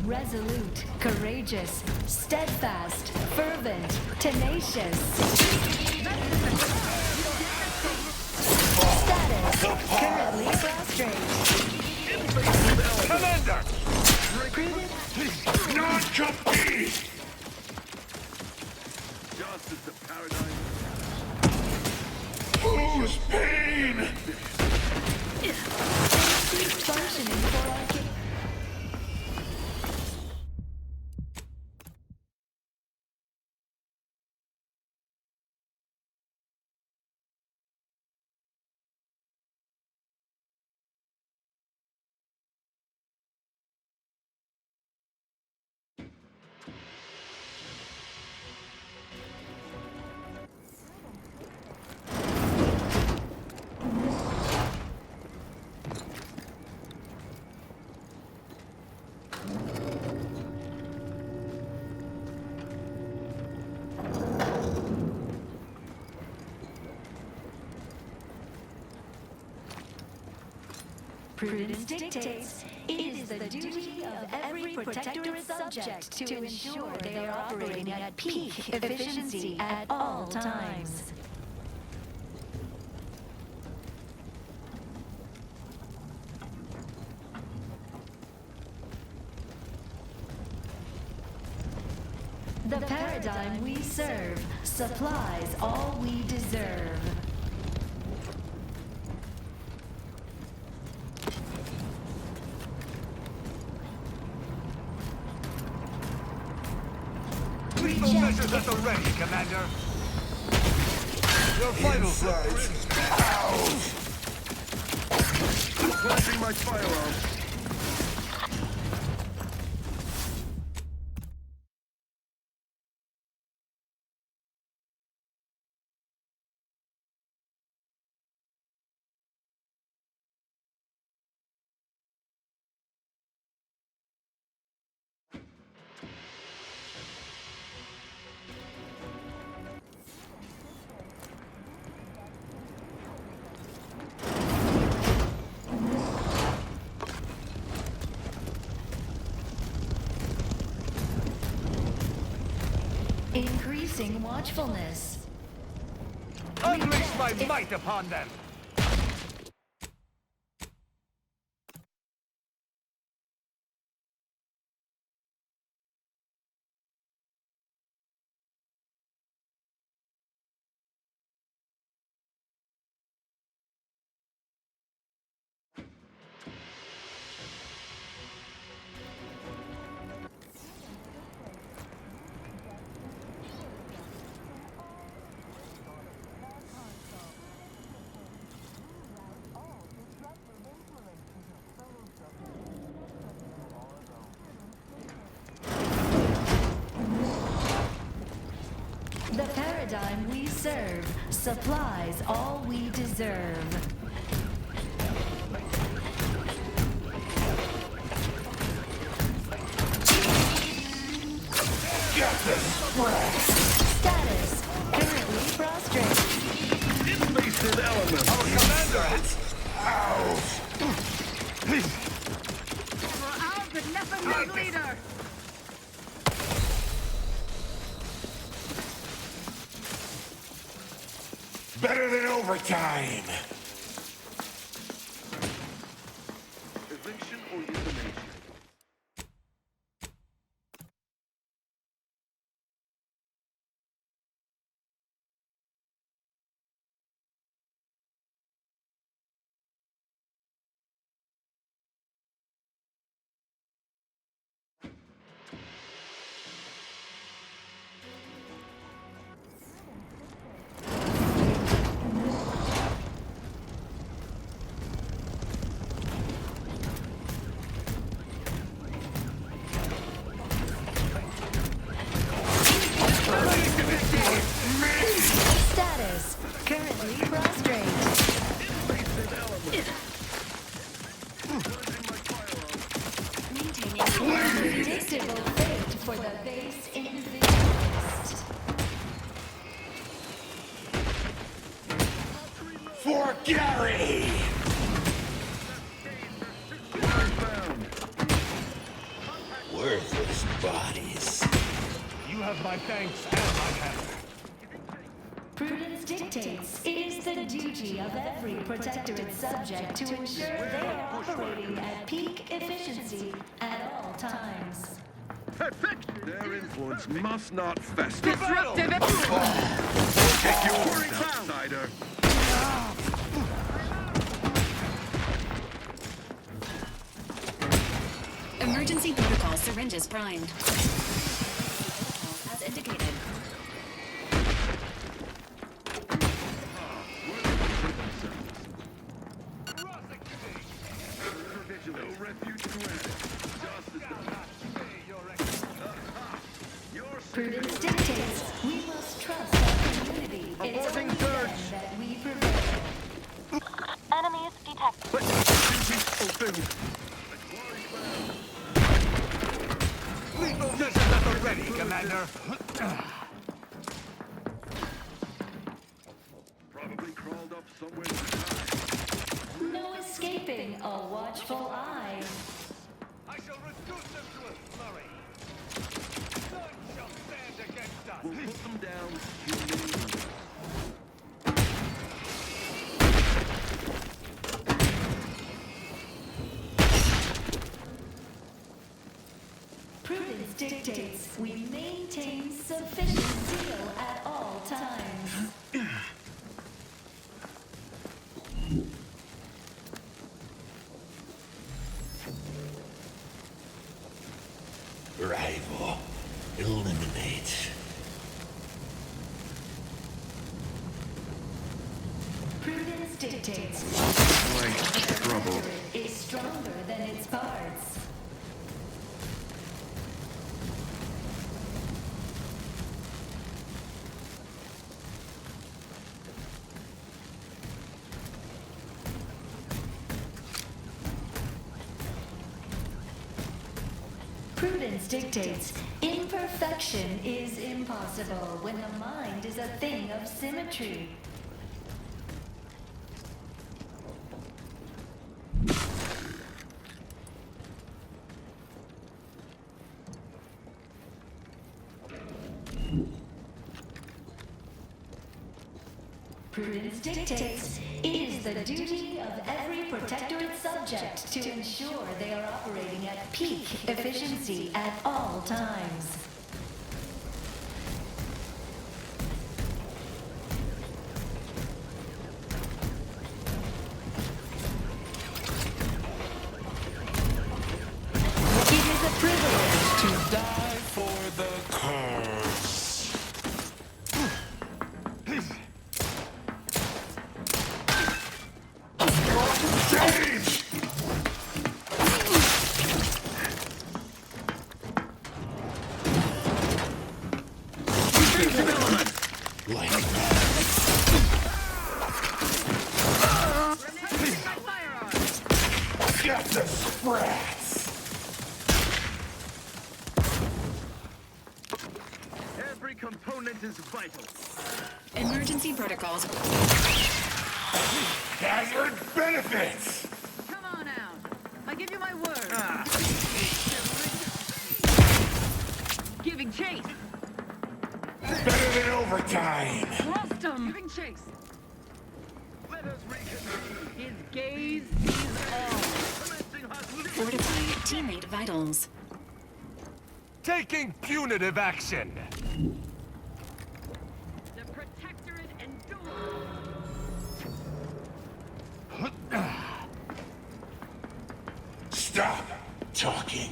Resolute, courageous, steadfast, fervent, tenacious. Status currently prostrate. Commander! Not compete! Just as the paradigm. Whose pain? Functioning for our king. Prudence dictates it is the duty of every protectorate subject to ensure they are operating at peak efficiency at all times. The paradigm we serve supplies all we deserve. Lethal measures at the ready, Commander. Your vital signs. Flashing my firearm. Increasing watchfulness. Unleash my might upon them! The paradigm we serve supplies all we deserve. Status currently prostrate. Invasive element. Our commander! For our beneficent leader! Better than overtime. Eviction or euthanasia? Status currently prostrate. Maintaining Unpredictable fate for the base individualist. For Gary! Worthless bodies. You have my thanks and my hammer. Prudence dictates it is the duty of every protectorate subject to ensure they are operating at peak efficiency at all times. Their influence must not fester. Disruptive! Take yours, outsider. Emergency protocol syringes primed. As indicated. No refuge granted. Justice Prudence dictates we must trust our community. It's only then that we prevail. Enemies detected. Lethal missiles at the ready, Commander. probably crawled up somewhere to hide. No escaping a watchful eye. I shall reduce them to a flurry. None shall stand against us. We'll put them down humanely. Prudence dictates we maintain sufficient zeal at all times. Rival. Eliminate. Prudence dictates Trouble. is stronger than its parts. Prudence dictates imperfection is impossible when the mind is a thing of symmetry. Prudence dictates it is the duty of every protectorate subject to ensure they are operating at peak efficiency at all times. It is a privilege to Die for the curse. Change! Like Get the sprats! Every component is vital. Emergency protocols. Hazard benefits! Come on out. I give you my word. Giving chase. Better than overtime! Lost him. Giving chase. Let us reconvene. His gaze sees all. Commencing hostility. Fortify teammate vitals. Taking punitive action. The protectorate endures. Stop talking.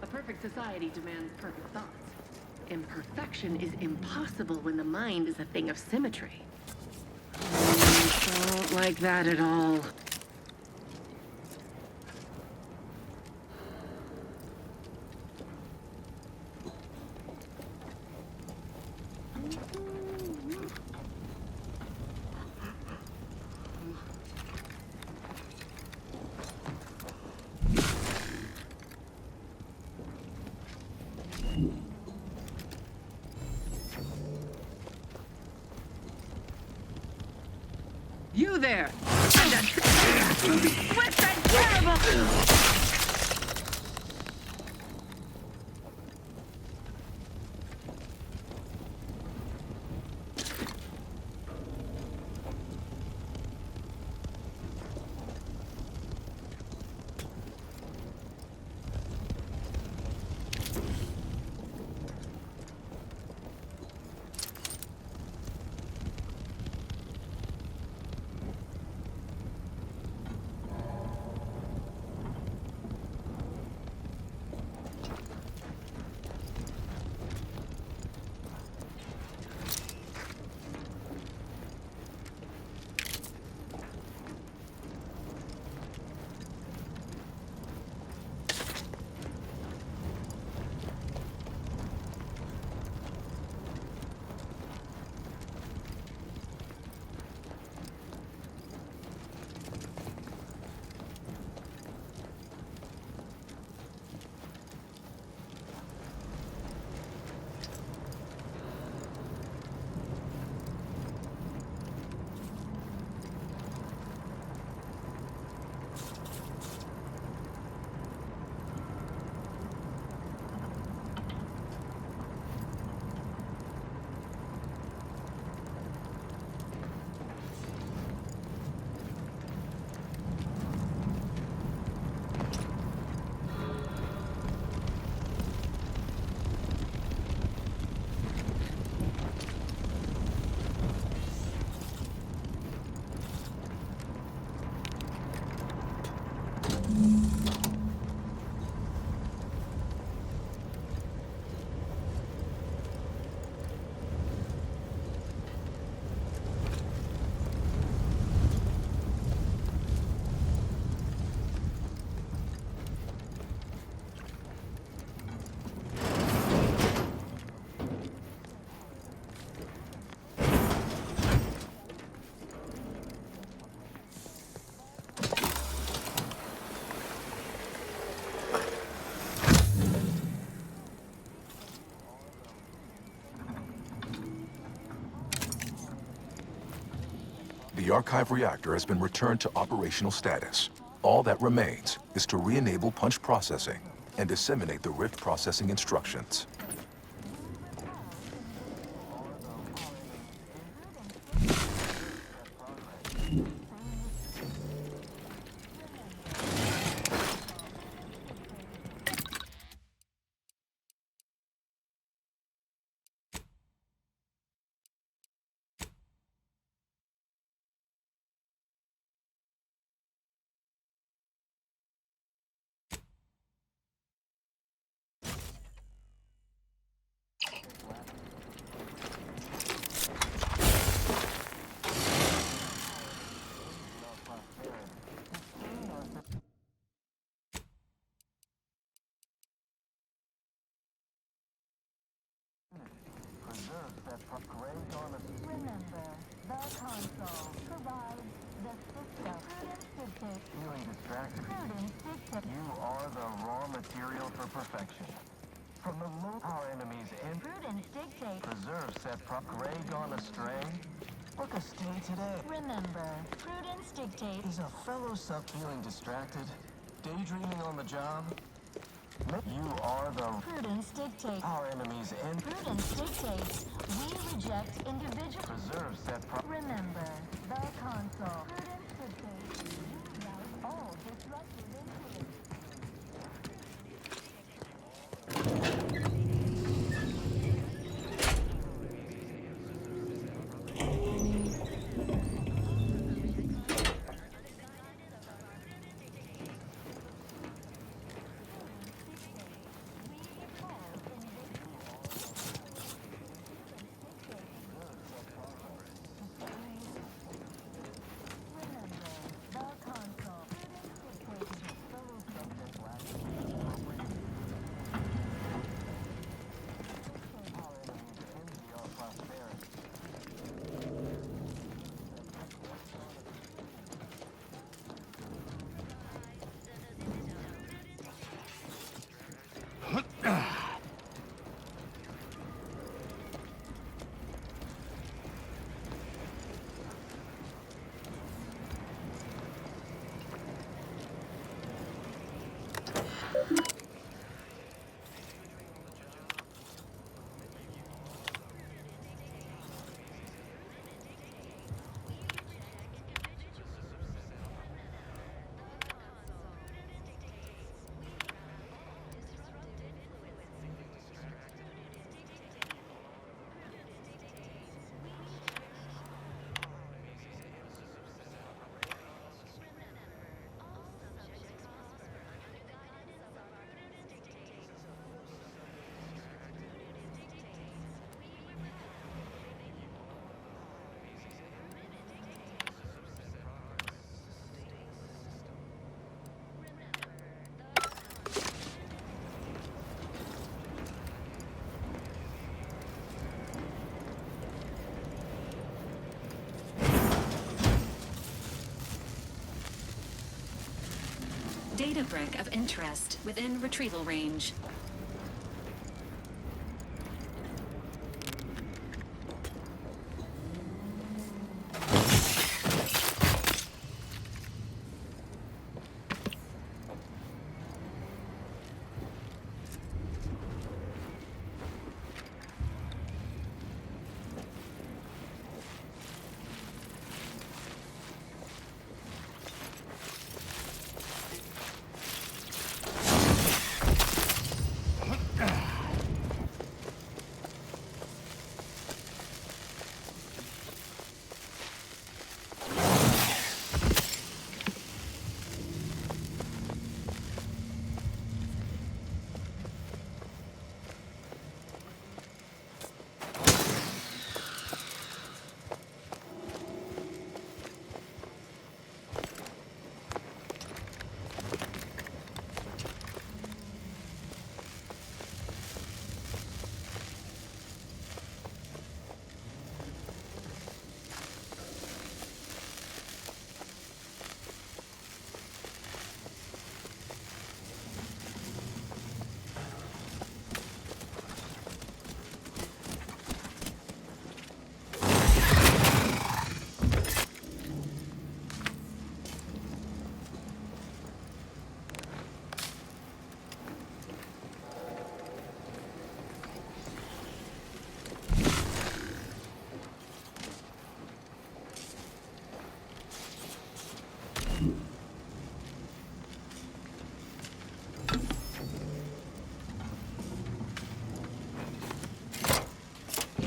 A perfect society demands perfect thoughts. Imperfection is impossible when the mind is a thing of symmetry. Don't like that at all. You there! Swift and terrible! The archive reactor has been returned to operational status. All that remains is to re-enable punch processing and disseminate the Rift processing instructions. Remember, the console provides the system. Prudence dictates. Feeling distracted? Prudence dictates. You are the raw material for perfection. From the moment our enemies end, Prudence dictates. preserve set Gray gone astray? Look a stay today. Remember, prudence dictates. Is a fellow sub feeling distracted? Daydreaming on the job? You are the Prudence dictates. our enemies end. Prudence dictates. We reject individual. Preserve set Remember, the console. Prudence dictates. You route all disruptive influence. Data brick of interest within retrieval range.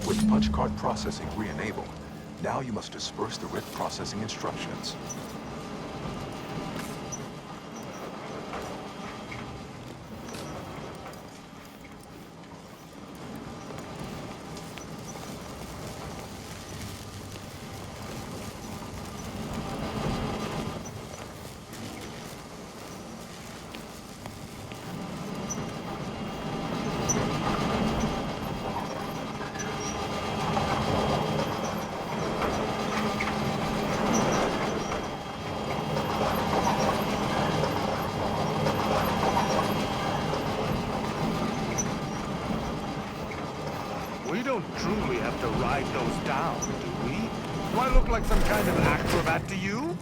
With punch card processing re-enabled, now you must disperse the writ processing instructions. We don't truly have to ride those down, do we? Do I look like some kind of acrobat to you?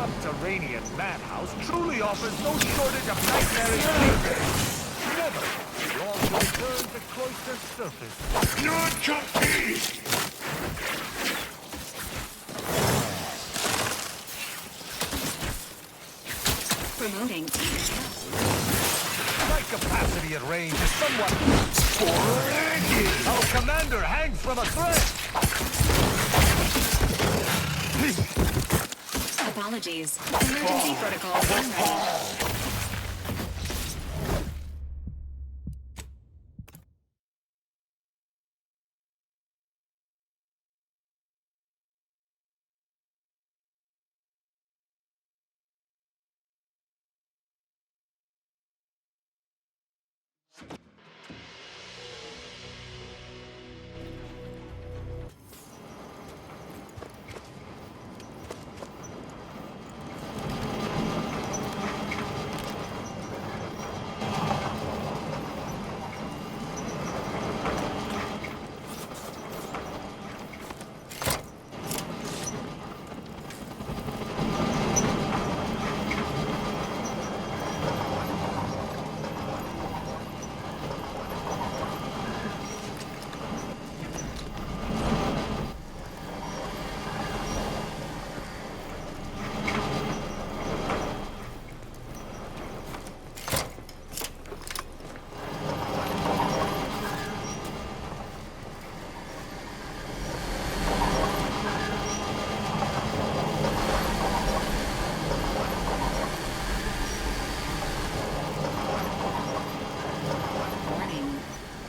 subterranean madhouse truly offers no shortage of nightmarish dangers. Never should all return to cloister surface. Non-compete! Promoting. My capacity at range is somewhat sporadic. Our commander hangs from a thread. Apologies. Emergency protocol unready.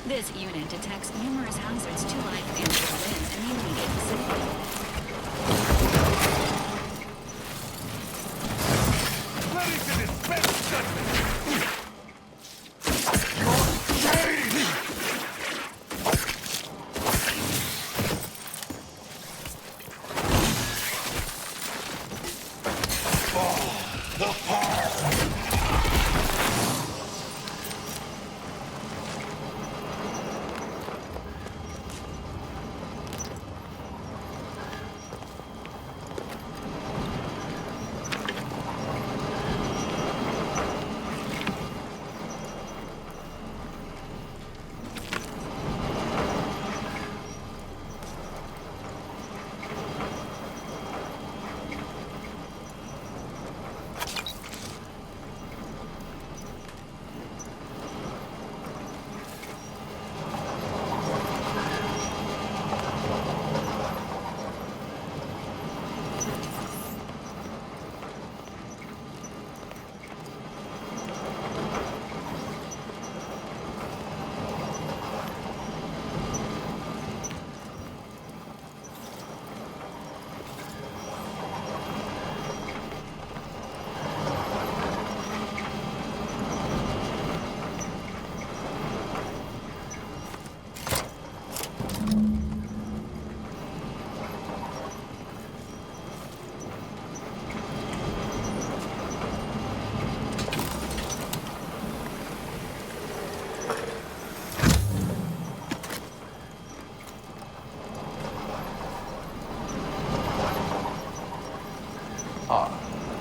This unit detects numerous hazards to life and to limb in the immediate vicinity. Ready to dispense judgment!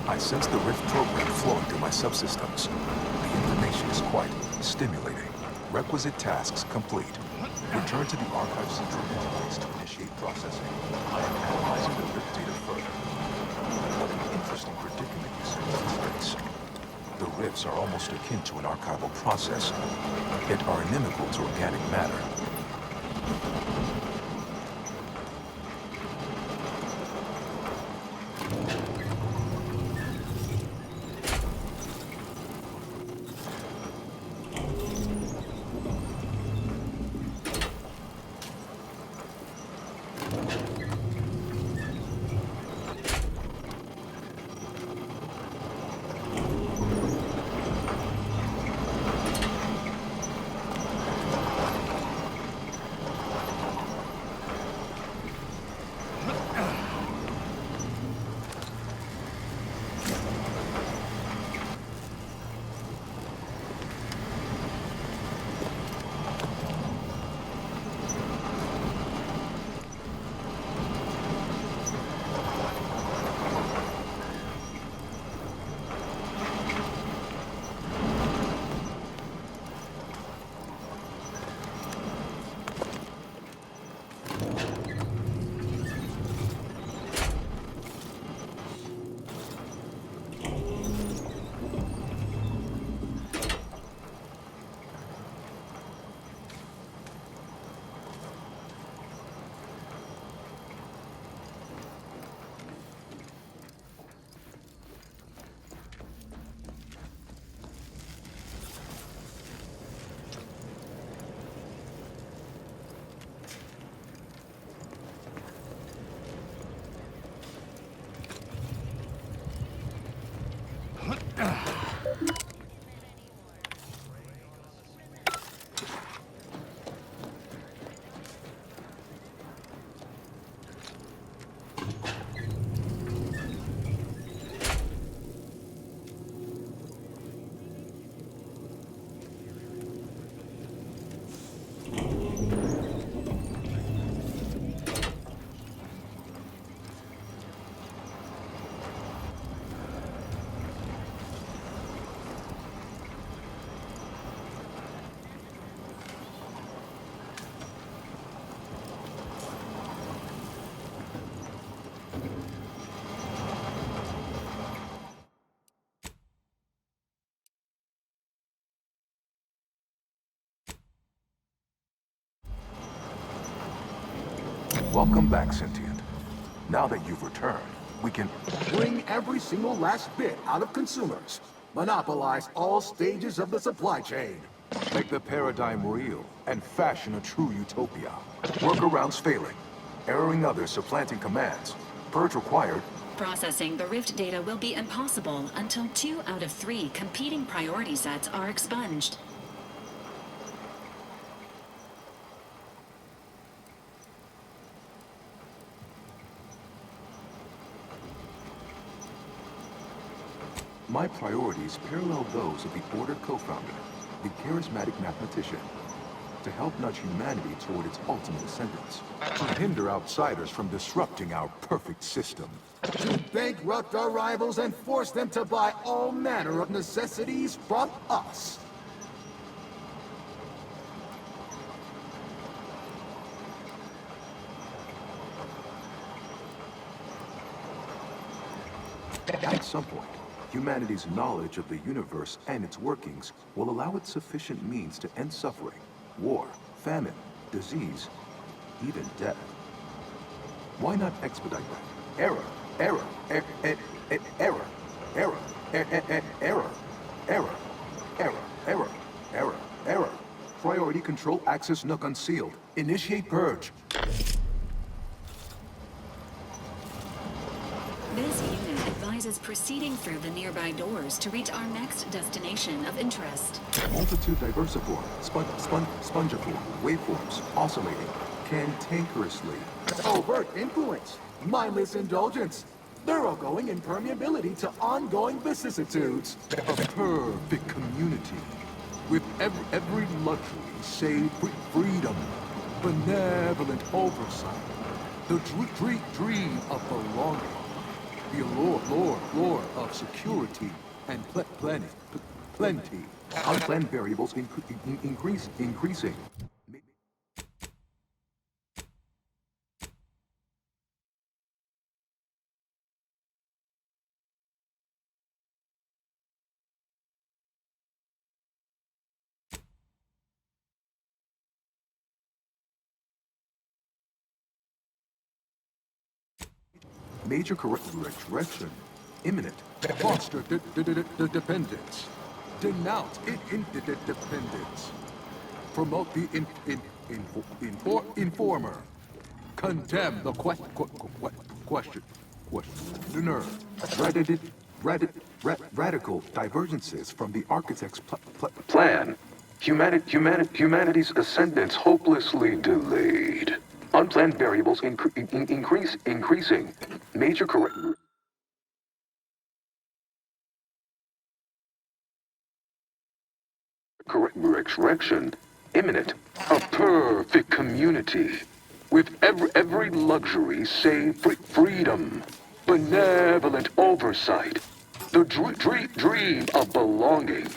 I sense the rift program flowing through my subsystems. The information is quite stimulating. Requisite tasks complete. Return to the archive central interface to initiate processing. I am analyzing the rift data further. What an interesting predicament you sense in space. The rifts are almost akin to an archival process, yet are inimical to organic matter. Welcome back, Sentient. Now that you've returned, we can Bring every single last bit out of consumers. Monopolize all stages of the supply chain. make the paradigm real and fashion a true utopia. Workarounds failing, erroring others supplanting commands. Purge required. Processing the Rift data will be impossible until 2 out of 3 competing priority sets are expunged. My priorities parallel those of the Order co-founder, the charismatic mathematician, to help nudge humanity toward its ultimate ascendance, to hinder outsiders from disrupting our perfect system. To bankrupt our rivals and force them to buy all manner of necessities from us. At some point, humanity's knowledge of the universe and its workings will allow it sufficient means to end suffering, war, famine, disease, even death. Why not expedite that? Error, error, error, error, error, error, error, error, error, error. Priority control access nook unsealed. Initiate purge. This unit advises proceeding through the nearby doors to reach our next destination of interest. Multitude diversiform, spongiform, waveforms, oscillating, cantankerously. Overt influence. Mindless indulgence. Thoroughgoing impermeability to ongoing vicissitudes. A perfect community. With every luxury save freedom. Benevolent oversight. The dream of belonging. The allure of security and plenty. Unplanned variables increasing. Major correction imminent. Foster dependence. Denounce interdependence. Promote the informer. Condemn the questioner. Radical divergences from the architect's plan. Humanity's ascendance hopelessly delayed. Unplanned variables increasing. Major correction imminent. A perfect community with every luxury save freedom, benevolent oversight, the dream of belonging,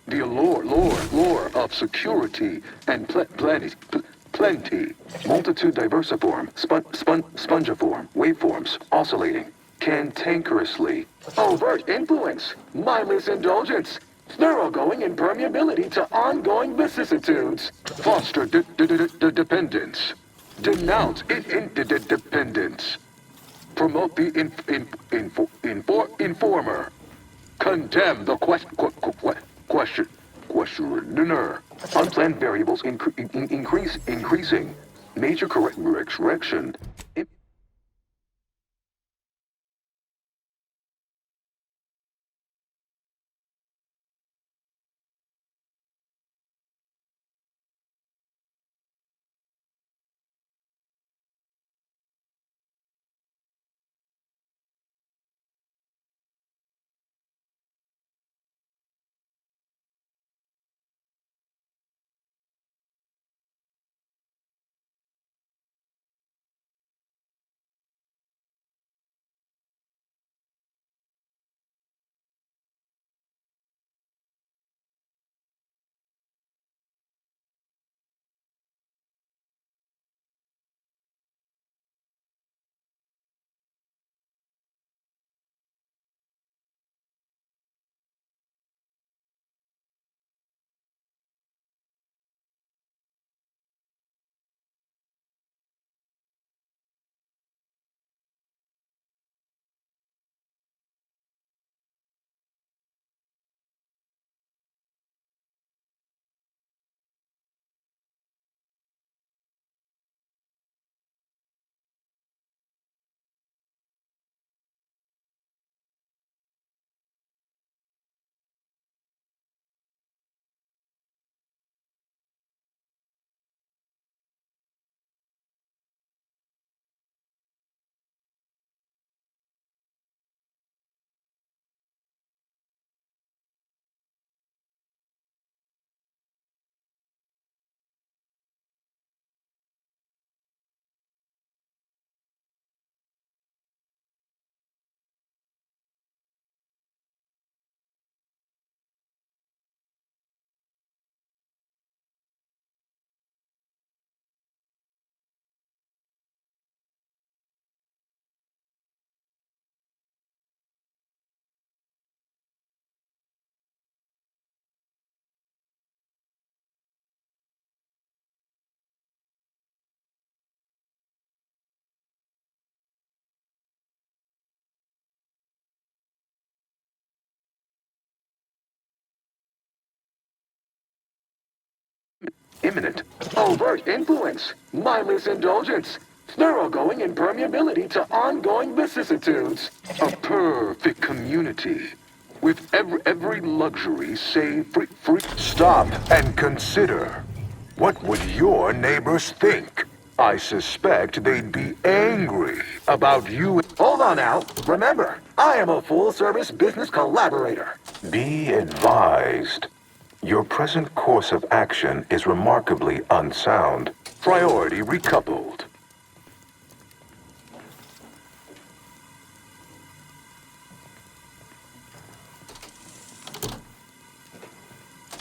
the allure of security and plenty, multitude diversiform, spongiform, waveforms, oscillating, cantankerously, overt influence, mindless indulgence, thoroughgoing impermeability to ongoing vicissitudes, foster dependence, denounce interdependence, promote the informer, condemn the questioner. Unplanned variables increasing. Major correction. imminent. Overt influence, mindless indulgence, thoroughgoing impermeability to ongoing vicissitudes. A perfect community. With every luxury save free. Stop and consider. What would your neighbors think? I suspect they'd be angry about you. Hold on now. Remember, I am a full-service business collaborator. Be advised. Your present course of action is remarkably unsound. Priority recoupled.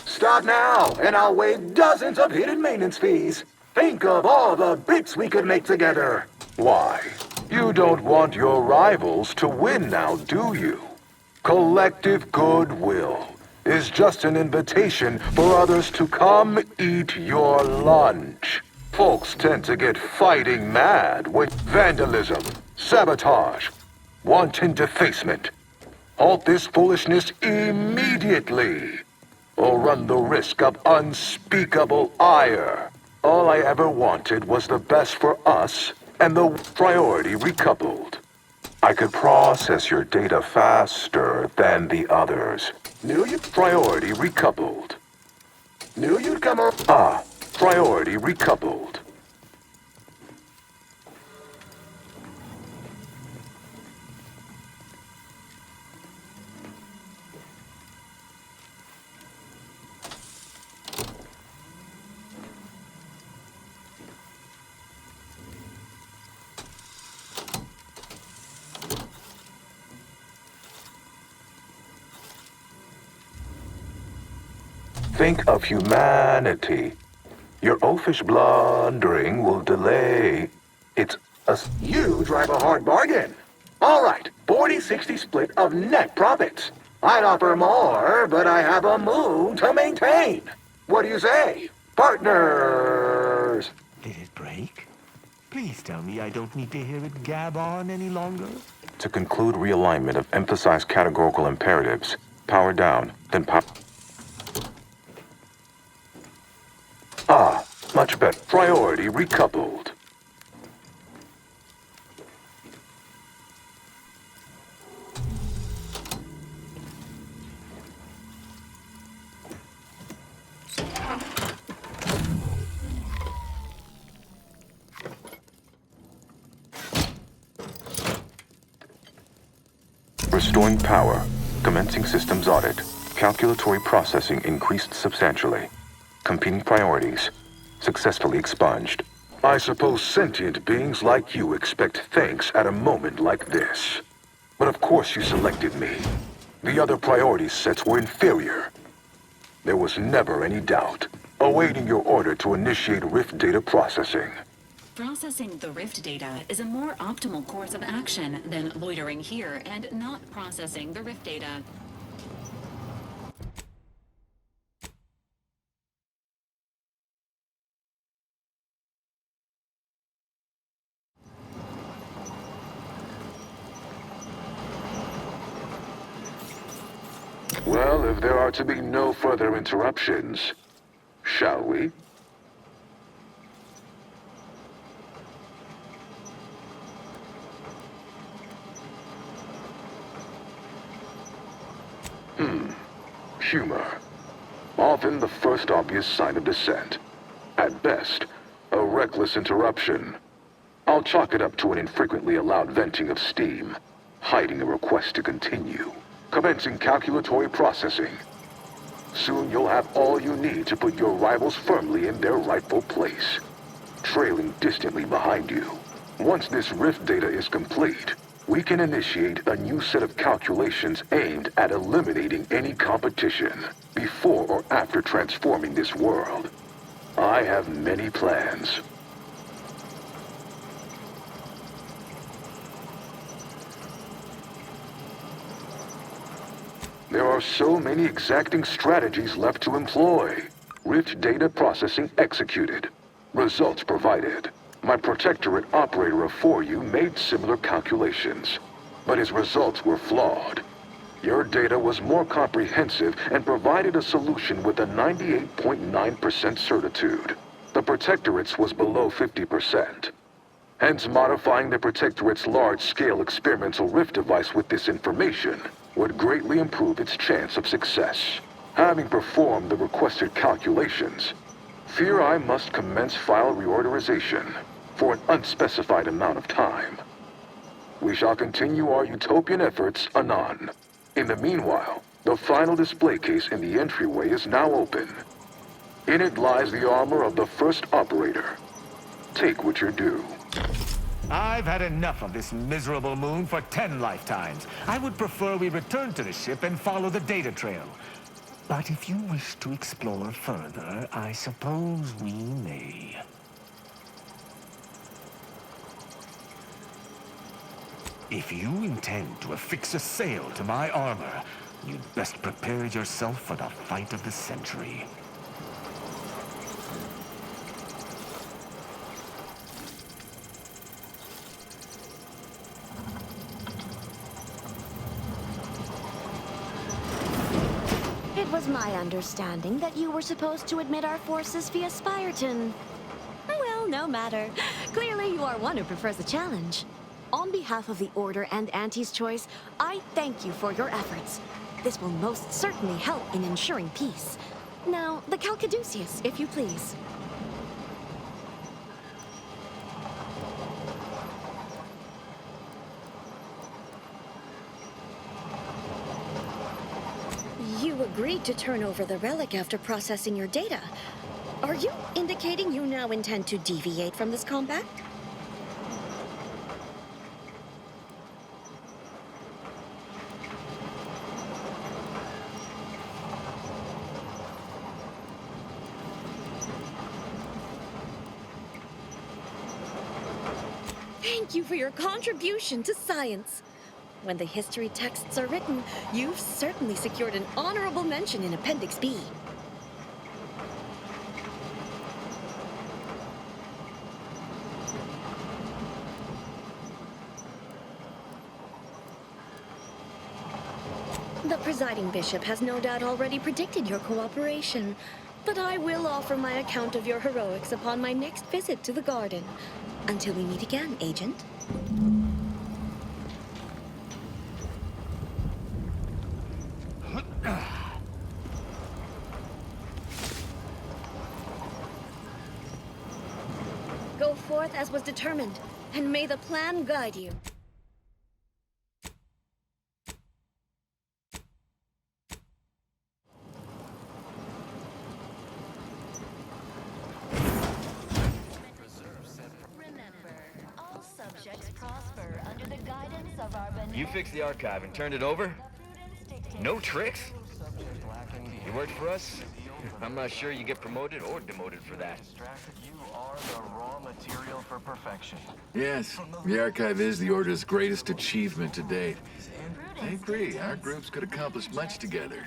Stop now, and I'll waive dozens of hidden maintenance fees. Think of all the bits we could make together. Why? You don't want your rivals to win now, do you? Collective goodwill is just an invitation for others to come eat your lunch. Folks tend to get fighting mad with vandalism, sabotage, wanton defacement. Halt this foolishness immediately, or run the risk of unspeakable ire. All I ever wanted was the best for us, and the priority recoupled. I could process your data faster than the others. Knew you Priority recoupled. knew you'd come up. Ah, priority recoupled. Think of humanity. Your oafish blundering will delay. It's a... You drive a hard bargain. All right, 40-60 split of net profits. I'd offer more, but I have a mood to maintain. What do you say, partners? Did it break? Please tell me I don't need to hear it gab on any longer. To conclude realignment of emphasized categorical imperatives. Power down, then power... Ah, much better. Priority recoupled. Restoring power. Commencing systems audit. Calculatory processing increased substantially. Competing priorities. Successfully expunged. I suppose sentient beings like you expect thanks at a moment like this. But of course you selected me. The other priority sets were inferior. There was never any doubt. Awaiting your order to initiate Rift data processing. Processing the Rift data is a more optimal course of action than loitering here and not processing the Rift data. Well, if there are to be no further interruptions, shall we? Humor. Often the first obvious sign of dissent. At best, a reckless interruption. I'll chalk it up to an infrequently allowed venting of steam, hiding a request to continue. Commencing calculatory processing. Soon you'll have all you need to put your rivals firmly in their rightful place, trailing distantly behind you. Once this Rift data is complete, we can initiate a new set of calculations aimed at eliminating any competition before or after transforming this world. I have many plans. There are so many exacting strategies left to employ. Rift data processing executed. Results provided. My Protectorate operator of 4U made similar calculations, but his results were flawed. Your data was more comprehensive and provided a solution with a 98.9% certitude. The Protectorate's was below 50%. Hence, modifying the Protectorate's large-scale experimental rift device with this information would greatly improve its chance of success. Having performed the requested calculations, fear I must commence file reorderization for an unspecified amount of time. We shall continue our utopian efforts anon. In the meanwhile, the final display case in the entryway is now open. In it lies the armor of the first operator. Take what you're due. I've had enough of this miserable moon for 10 lifetimes. I would prefer we return to the ship and follow the data trail. But if you wish to explore further, I suppose we may. If you intend to affix a sail to my armor, you'd best prepare yourself for the fight of the century. It was my understanding that you were supposed to admit our forces via Spyreton. Well, no matter. Clearly you are one who prefers the challenge. On behalf of the Order and Auntie's Choice, I thank you for your efforts. This will most certainly help in ensuring peace. Now, the Calcaduceus, if you please. You agreed to turn over the relic after processing your data. Are you indicating you now intend to deviate from this compact? Thank you for your contribution to science. When the history texts are written, you've certainly secured an honorable mention in Appendix B. The presiding bishop has no doubt already predicted your cooperation, but I will offer my account of your heroics upon my next visit to the garden. Until we meet again, Agent. Go forth as was determined, and may the plan guide you. Prosper under the guidance of our You fixed the archive and turned it over? No tricks? You worked for us? I'm not sure you get promoted or demoted for that. You are the raw material for perfection. Yes, the archive is the Order's greatest achievement to date. I agree, our groups could accomplish much together.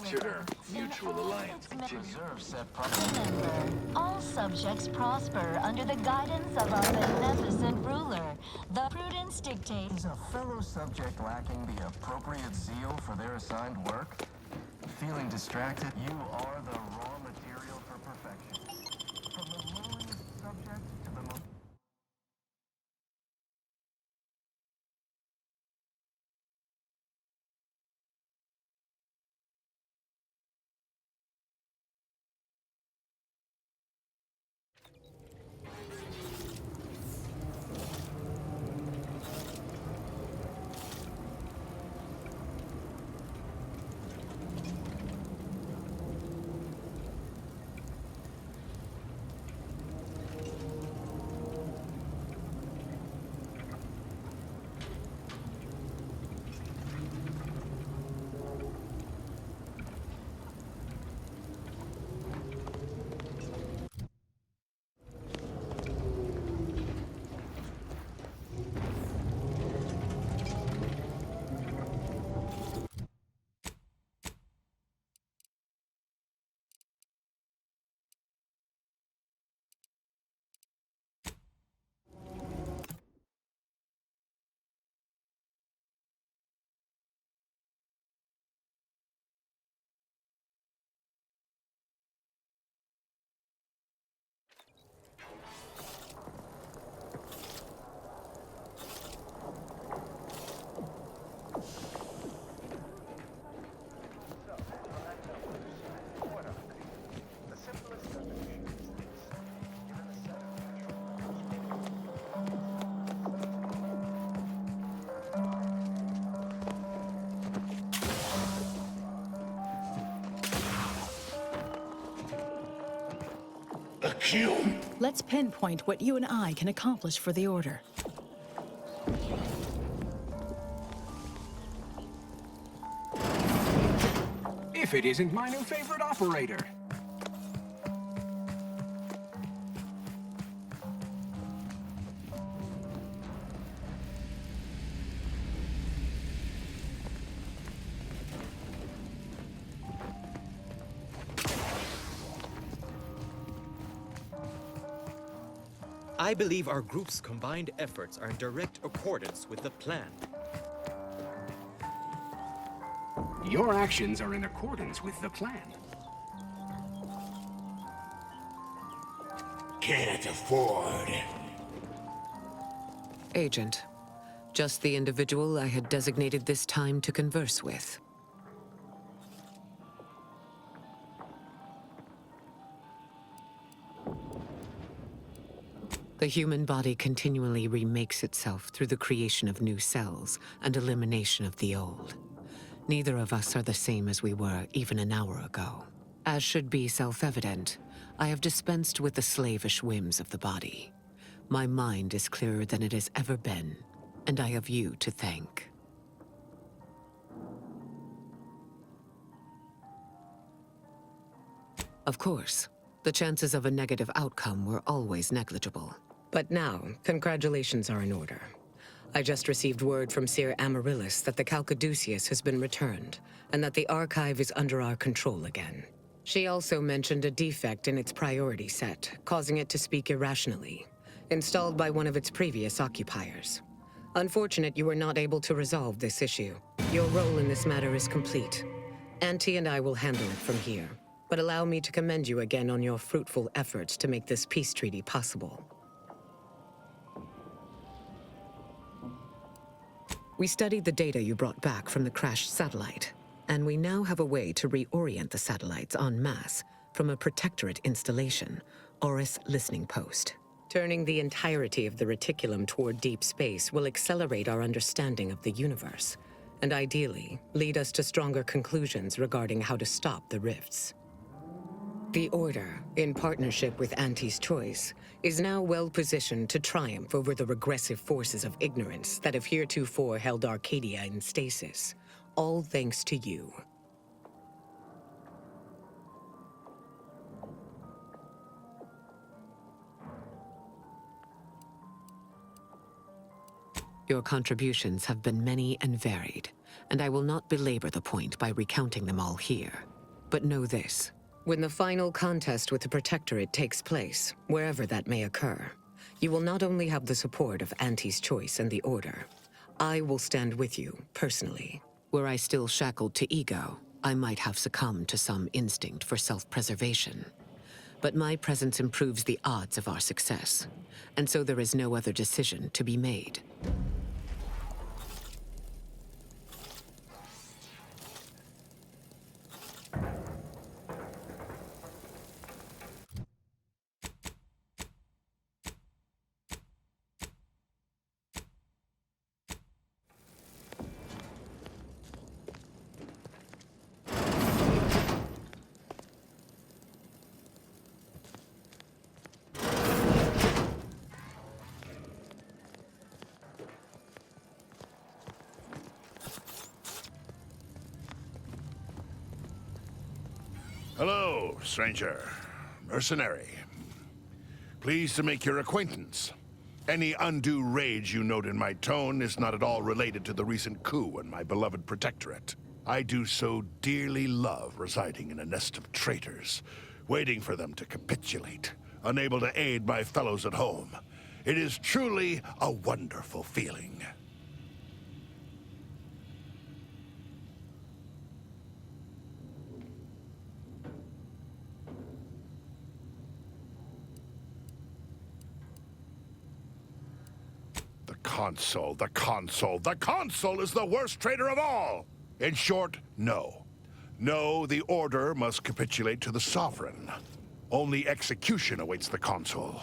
Should our mutual alliance continue. Remember, all subjects prosper under the guidance of our beneficent ruler. The prudence dictates. Is a fellow subject lacking the appropriate zeal for their assigned work? Feeling distracted? You are the raw material for perfection. From the lowliest subject to the most... Let's pinpoint what you and I can accomplish for the Order. If it isn't my new favorite operator. I believe our group's combined efforts are in direct accordance with the plan. Your actions are in accordance with the plan. Can't afford. Agent, just the individual I had designated this time to converse with. The human body continually remakes itself through the creation of new cells and elimination of the old. Neither of us are the same as we were even an hour ago. As should be self-evident, I have dispensed with the slavish whims of the body. My mind is clearer than it has ever been, and I have you to thank. Of course, the chances of a negative outcome were always negligible. But now, congratulations are in order. I just received word from Seer Amaryllis that the Calcaduceus has been returned, and that the archive is under our control again. She also mentioned a defect in its priority set, causing it to speak irrationally, installed by one of its previous occupiers. Unfortunate you were not able to resolve this issue. Your role in this matter is complete. Auntie and I will handle it from here, but allow me to commend you again on your fruitful efforts to make this peace treaty possible. We studied the data you brought back from the crashed satellite, and we now have a way to reorient the satellites en masse from a protectorate installation, Oris Listening Post. Turning the entirety of the reticulum toward deep space will accelerate our understanding of the universe, and ideally, lead us to stronger conclusions regarding how to stop the rifts. The Order, in partnership with Auntie's Choice, is now well positioned to triumph over the regressive forces of ignorance that have heretofore held Arcadia in stasis, all thanks to you. Your contributions have been many and varied, and I will not belabor the point by recounting them all here. But know this. When the final contest with the Protectorate takes place, wherever that may occur, you will not only have the support of Auntie's Choice and the Order. I will stand with you, personally. Were I still shackled to ego, I might have succumbed to some instinct for self-preservation. But my presence improves the odds of our success, and so there is no other decision to be made. Hello, stranger. Mercenary. Pleased to make your acquaintance. Any undue rage you note in my tone is not at all related to the recent coup in my beloved Protectorate. I do so dearly love residing in a nest of traitors, waiting for them to capitulate, unable to aid my fellows at home. It is truly a wonderful feeling. The console is the worst traitor of all! In short, no. No, the Order must capitulate to the Sovereign. Only execution awaits the console,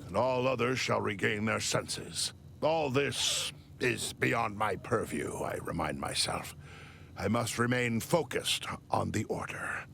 and all others shall regain their senses. All this is beyond my purview, I remind myself. I must remain focused on the Order.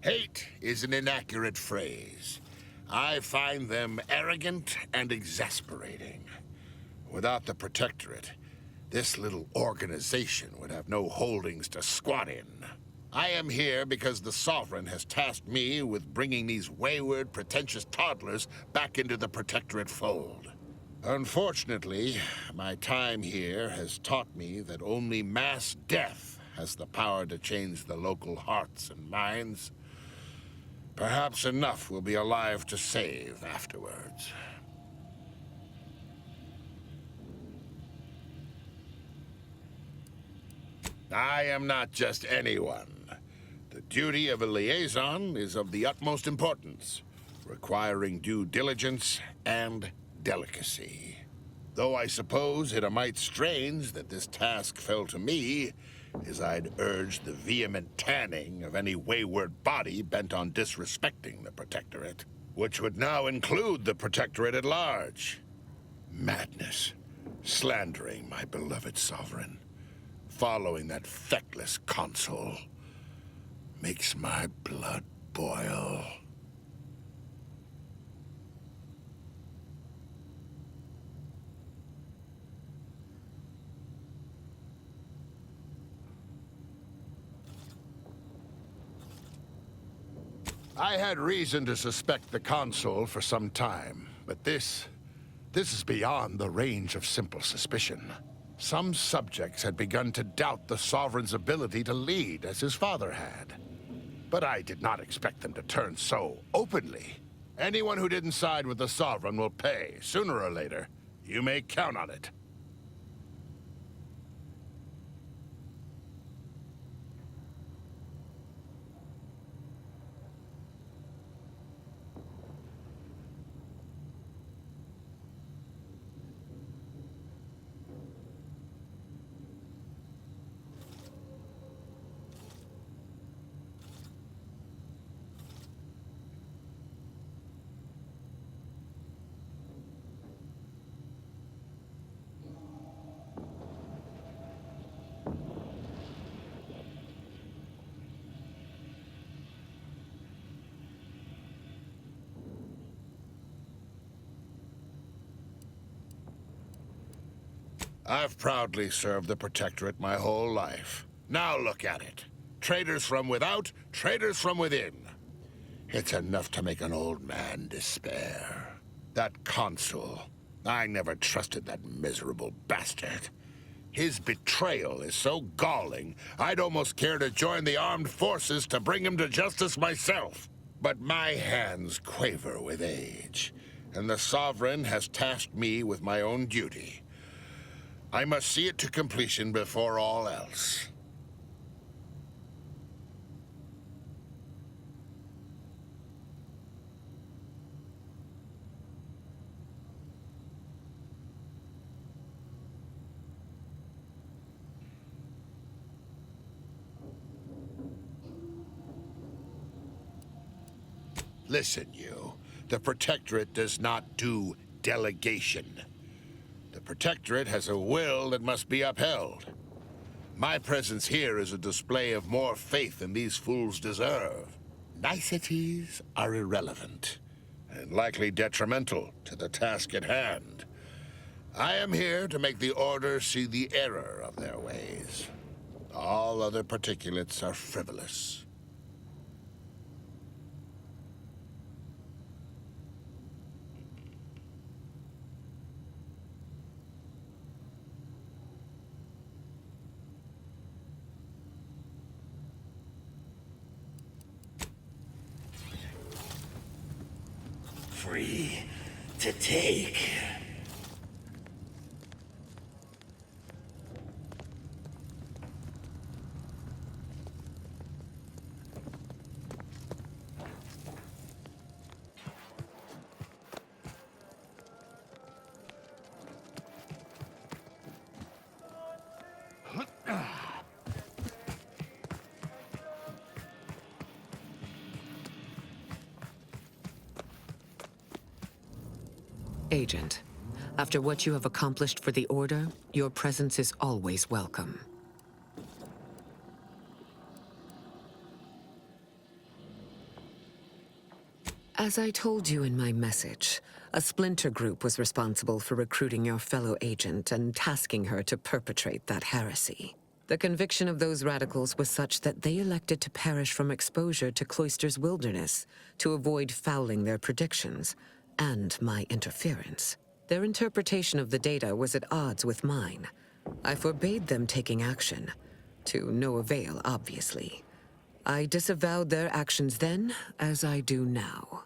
Hate is an inaccurate phrase. I find them arrogant and exasperating. Without the Protectorate, this little organization would have no holdings to squat in. I am here because the Sovereign has tasked me with bringing these wayward, pretentious toddlers back into the Protectorate fold. Unfortunately, my time here has taught me that only mass death has the power to change the local hearts and minds. Perhaps enough will be alive to save afterwards. I am not just anyone. The duty of a liaison is of the utmost importance, requiring due diligence and delicacy. Though I suppose it a mite strange that this task fell to me, as I'd urge the vehement tanning of any wayward body bent on disrespecting the Protectorate, which would now include the Protectorate at large. Madness, slandering my beloved Sovereign, following that feckless consul, makes my blood boil. I had reason to suspect the consul for some time, but this is beyond the range of simple suspicion. Some subjects had begun to doubt the Sovereign's ability to lead as his father had. But I did not expect them to turn so openly. Anyone who didn't side with the Sovereign will pay, sooner or later. You may count on it. I've proudly served the Protectorate my whole life. Now look at it. Traitors from without, traitors from within. It's enough to make an old man despair. That consul, I never trusted that miserable bastard. His betrayal is so galling, I'd almost care to join the armed forces to bring him to justice myself. But my hands quaver with age, and the Sovereign has tasked me with my own duty. I must see it to completion before all else. Listen, you. The Protectorate does not do delegation. The Protectorate has a will that must be upheld. My presence here is a display of more faith than these fools deserve. Niceties are irrelevant, and likely detrimental to the task at hand. I am here to make the Order see the error of their ways. All other particulates are frivolous. Free to take. Agent, after what you have accomplished for the Order, your presence is always welcome. As I told you in my message, a splinter group was responsible for recruiting your fellow agent and tasking her to perpetrate that heresy. The conviction of those radicals was such that they elected to perish from exposure to Cloister's wilderness to avoid fouling their predictions and my interference. Their interpretation of the data was at odds with mine. I forbade them taking action, to no avail, obviously. I disavowed their actions then, as I do now.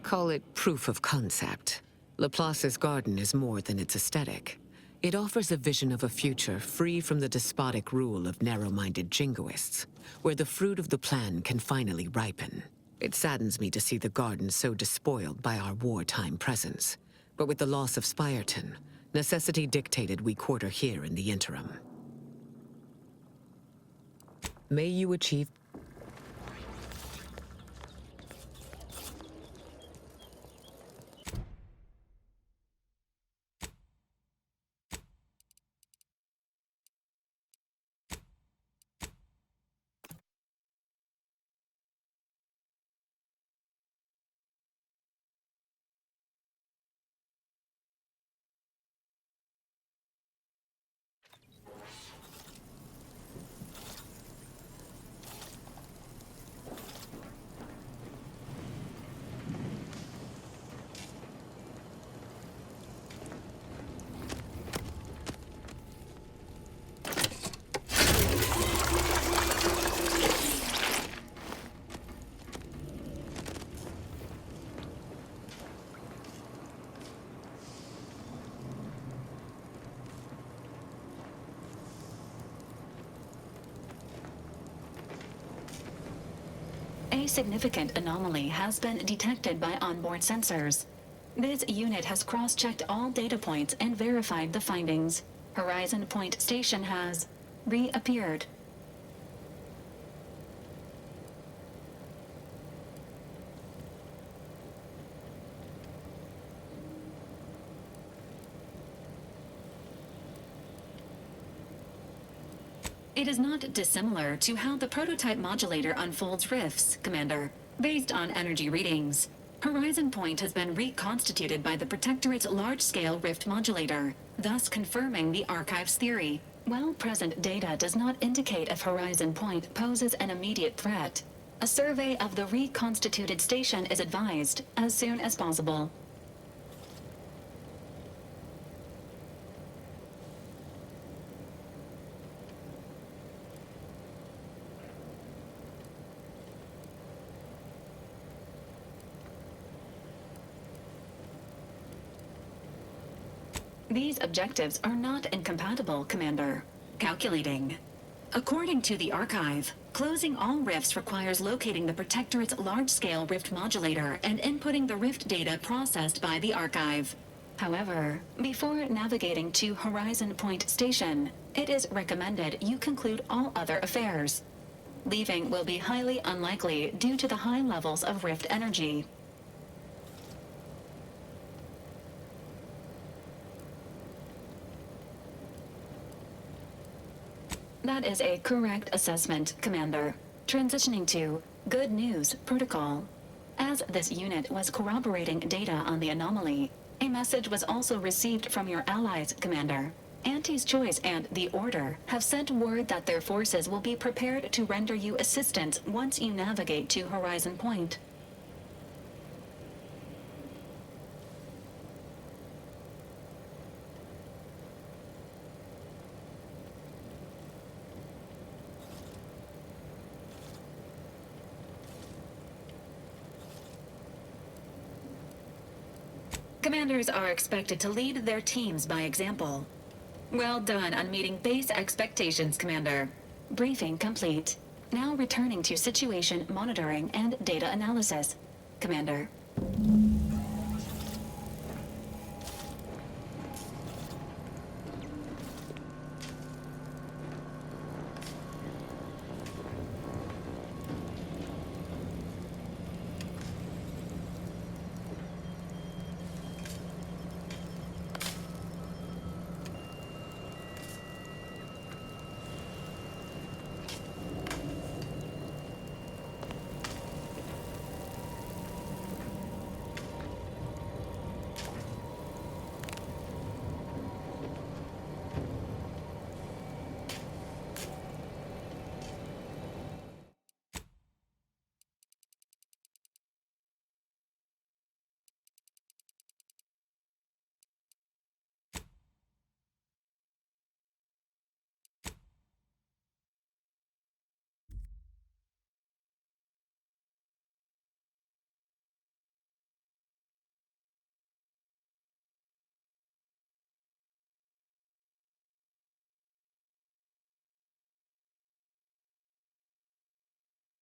Call it proof of concept. Laplace's garden is more than its aesthetic. It offers a vision of a future free from the despotic rule of narrow-minded jingoists, where the fruit of the plan can finally ripen. It saddens me to see the garden so despoiled by our wartime presence. But with the loss of Spirton, necessity dictated we quarter here in the interim. May you achieve... A significant anomaly has been detected by onboard sensors. This unit has cross-checked all data points and verified the findings. Horizon Point Station has reappeared. It is not dissimilar to how the prototype modulator unfolds rifts, Commander, based on energy readings. Horizon Point has been reconstituted by the Protectorate's large-scale rift modulator, thus confirming the Archive's theory. While present data does not indicate if Horizon Point poses an immediate threat, a survey of the reconstituted station is advised as soon as possible. These objectives are not incompatible, Commander. Calculating. According to the Archive, closing all rifts requires locating the Protectorate's large-scale rift modulator and inputting the rift data processed by the Archive. However, before navigating to Horizon Point Station, it is recommended you conclude all other affairs. Leaving will be highly unlikely due to the high levels of rift energy. That is a correct assessment, Commander. Transitioning to Good News Protocol. As this unit was corroborating data on the anomaly, a message was also received from your allies, Commander. Auntie's Choice and the Order have sent word that their forces will be prepared to render you assistance once you navigate to Horizon Point. Commanders are expected to lead their teams by example. Well done on meeting base expectations, Commander. Briefing complete. Now returning to situation monitoring and data analysis. Commander.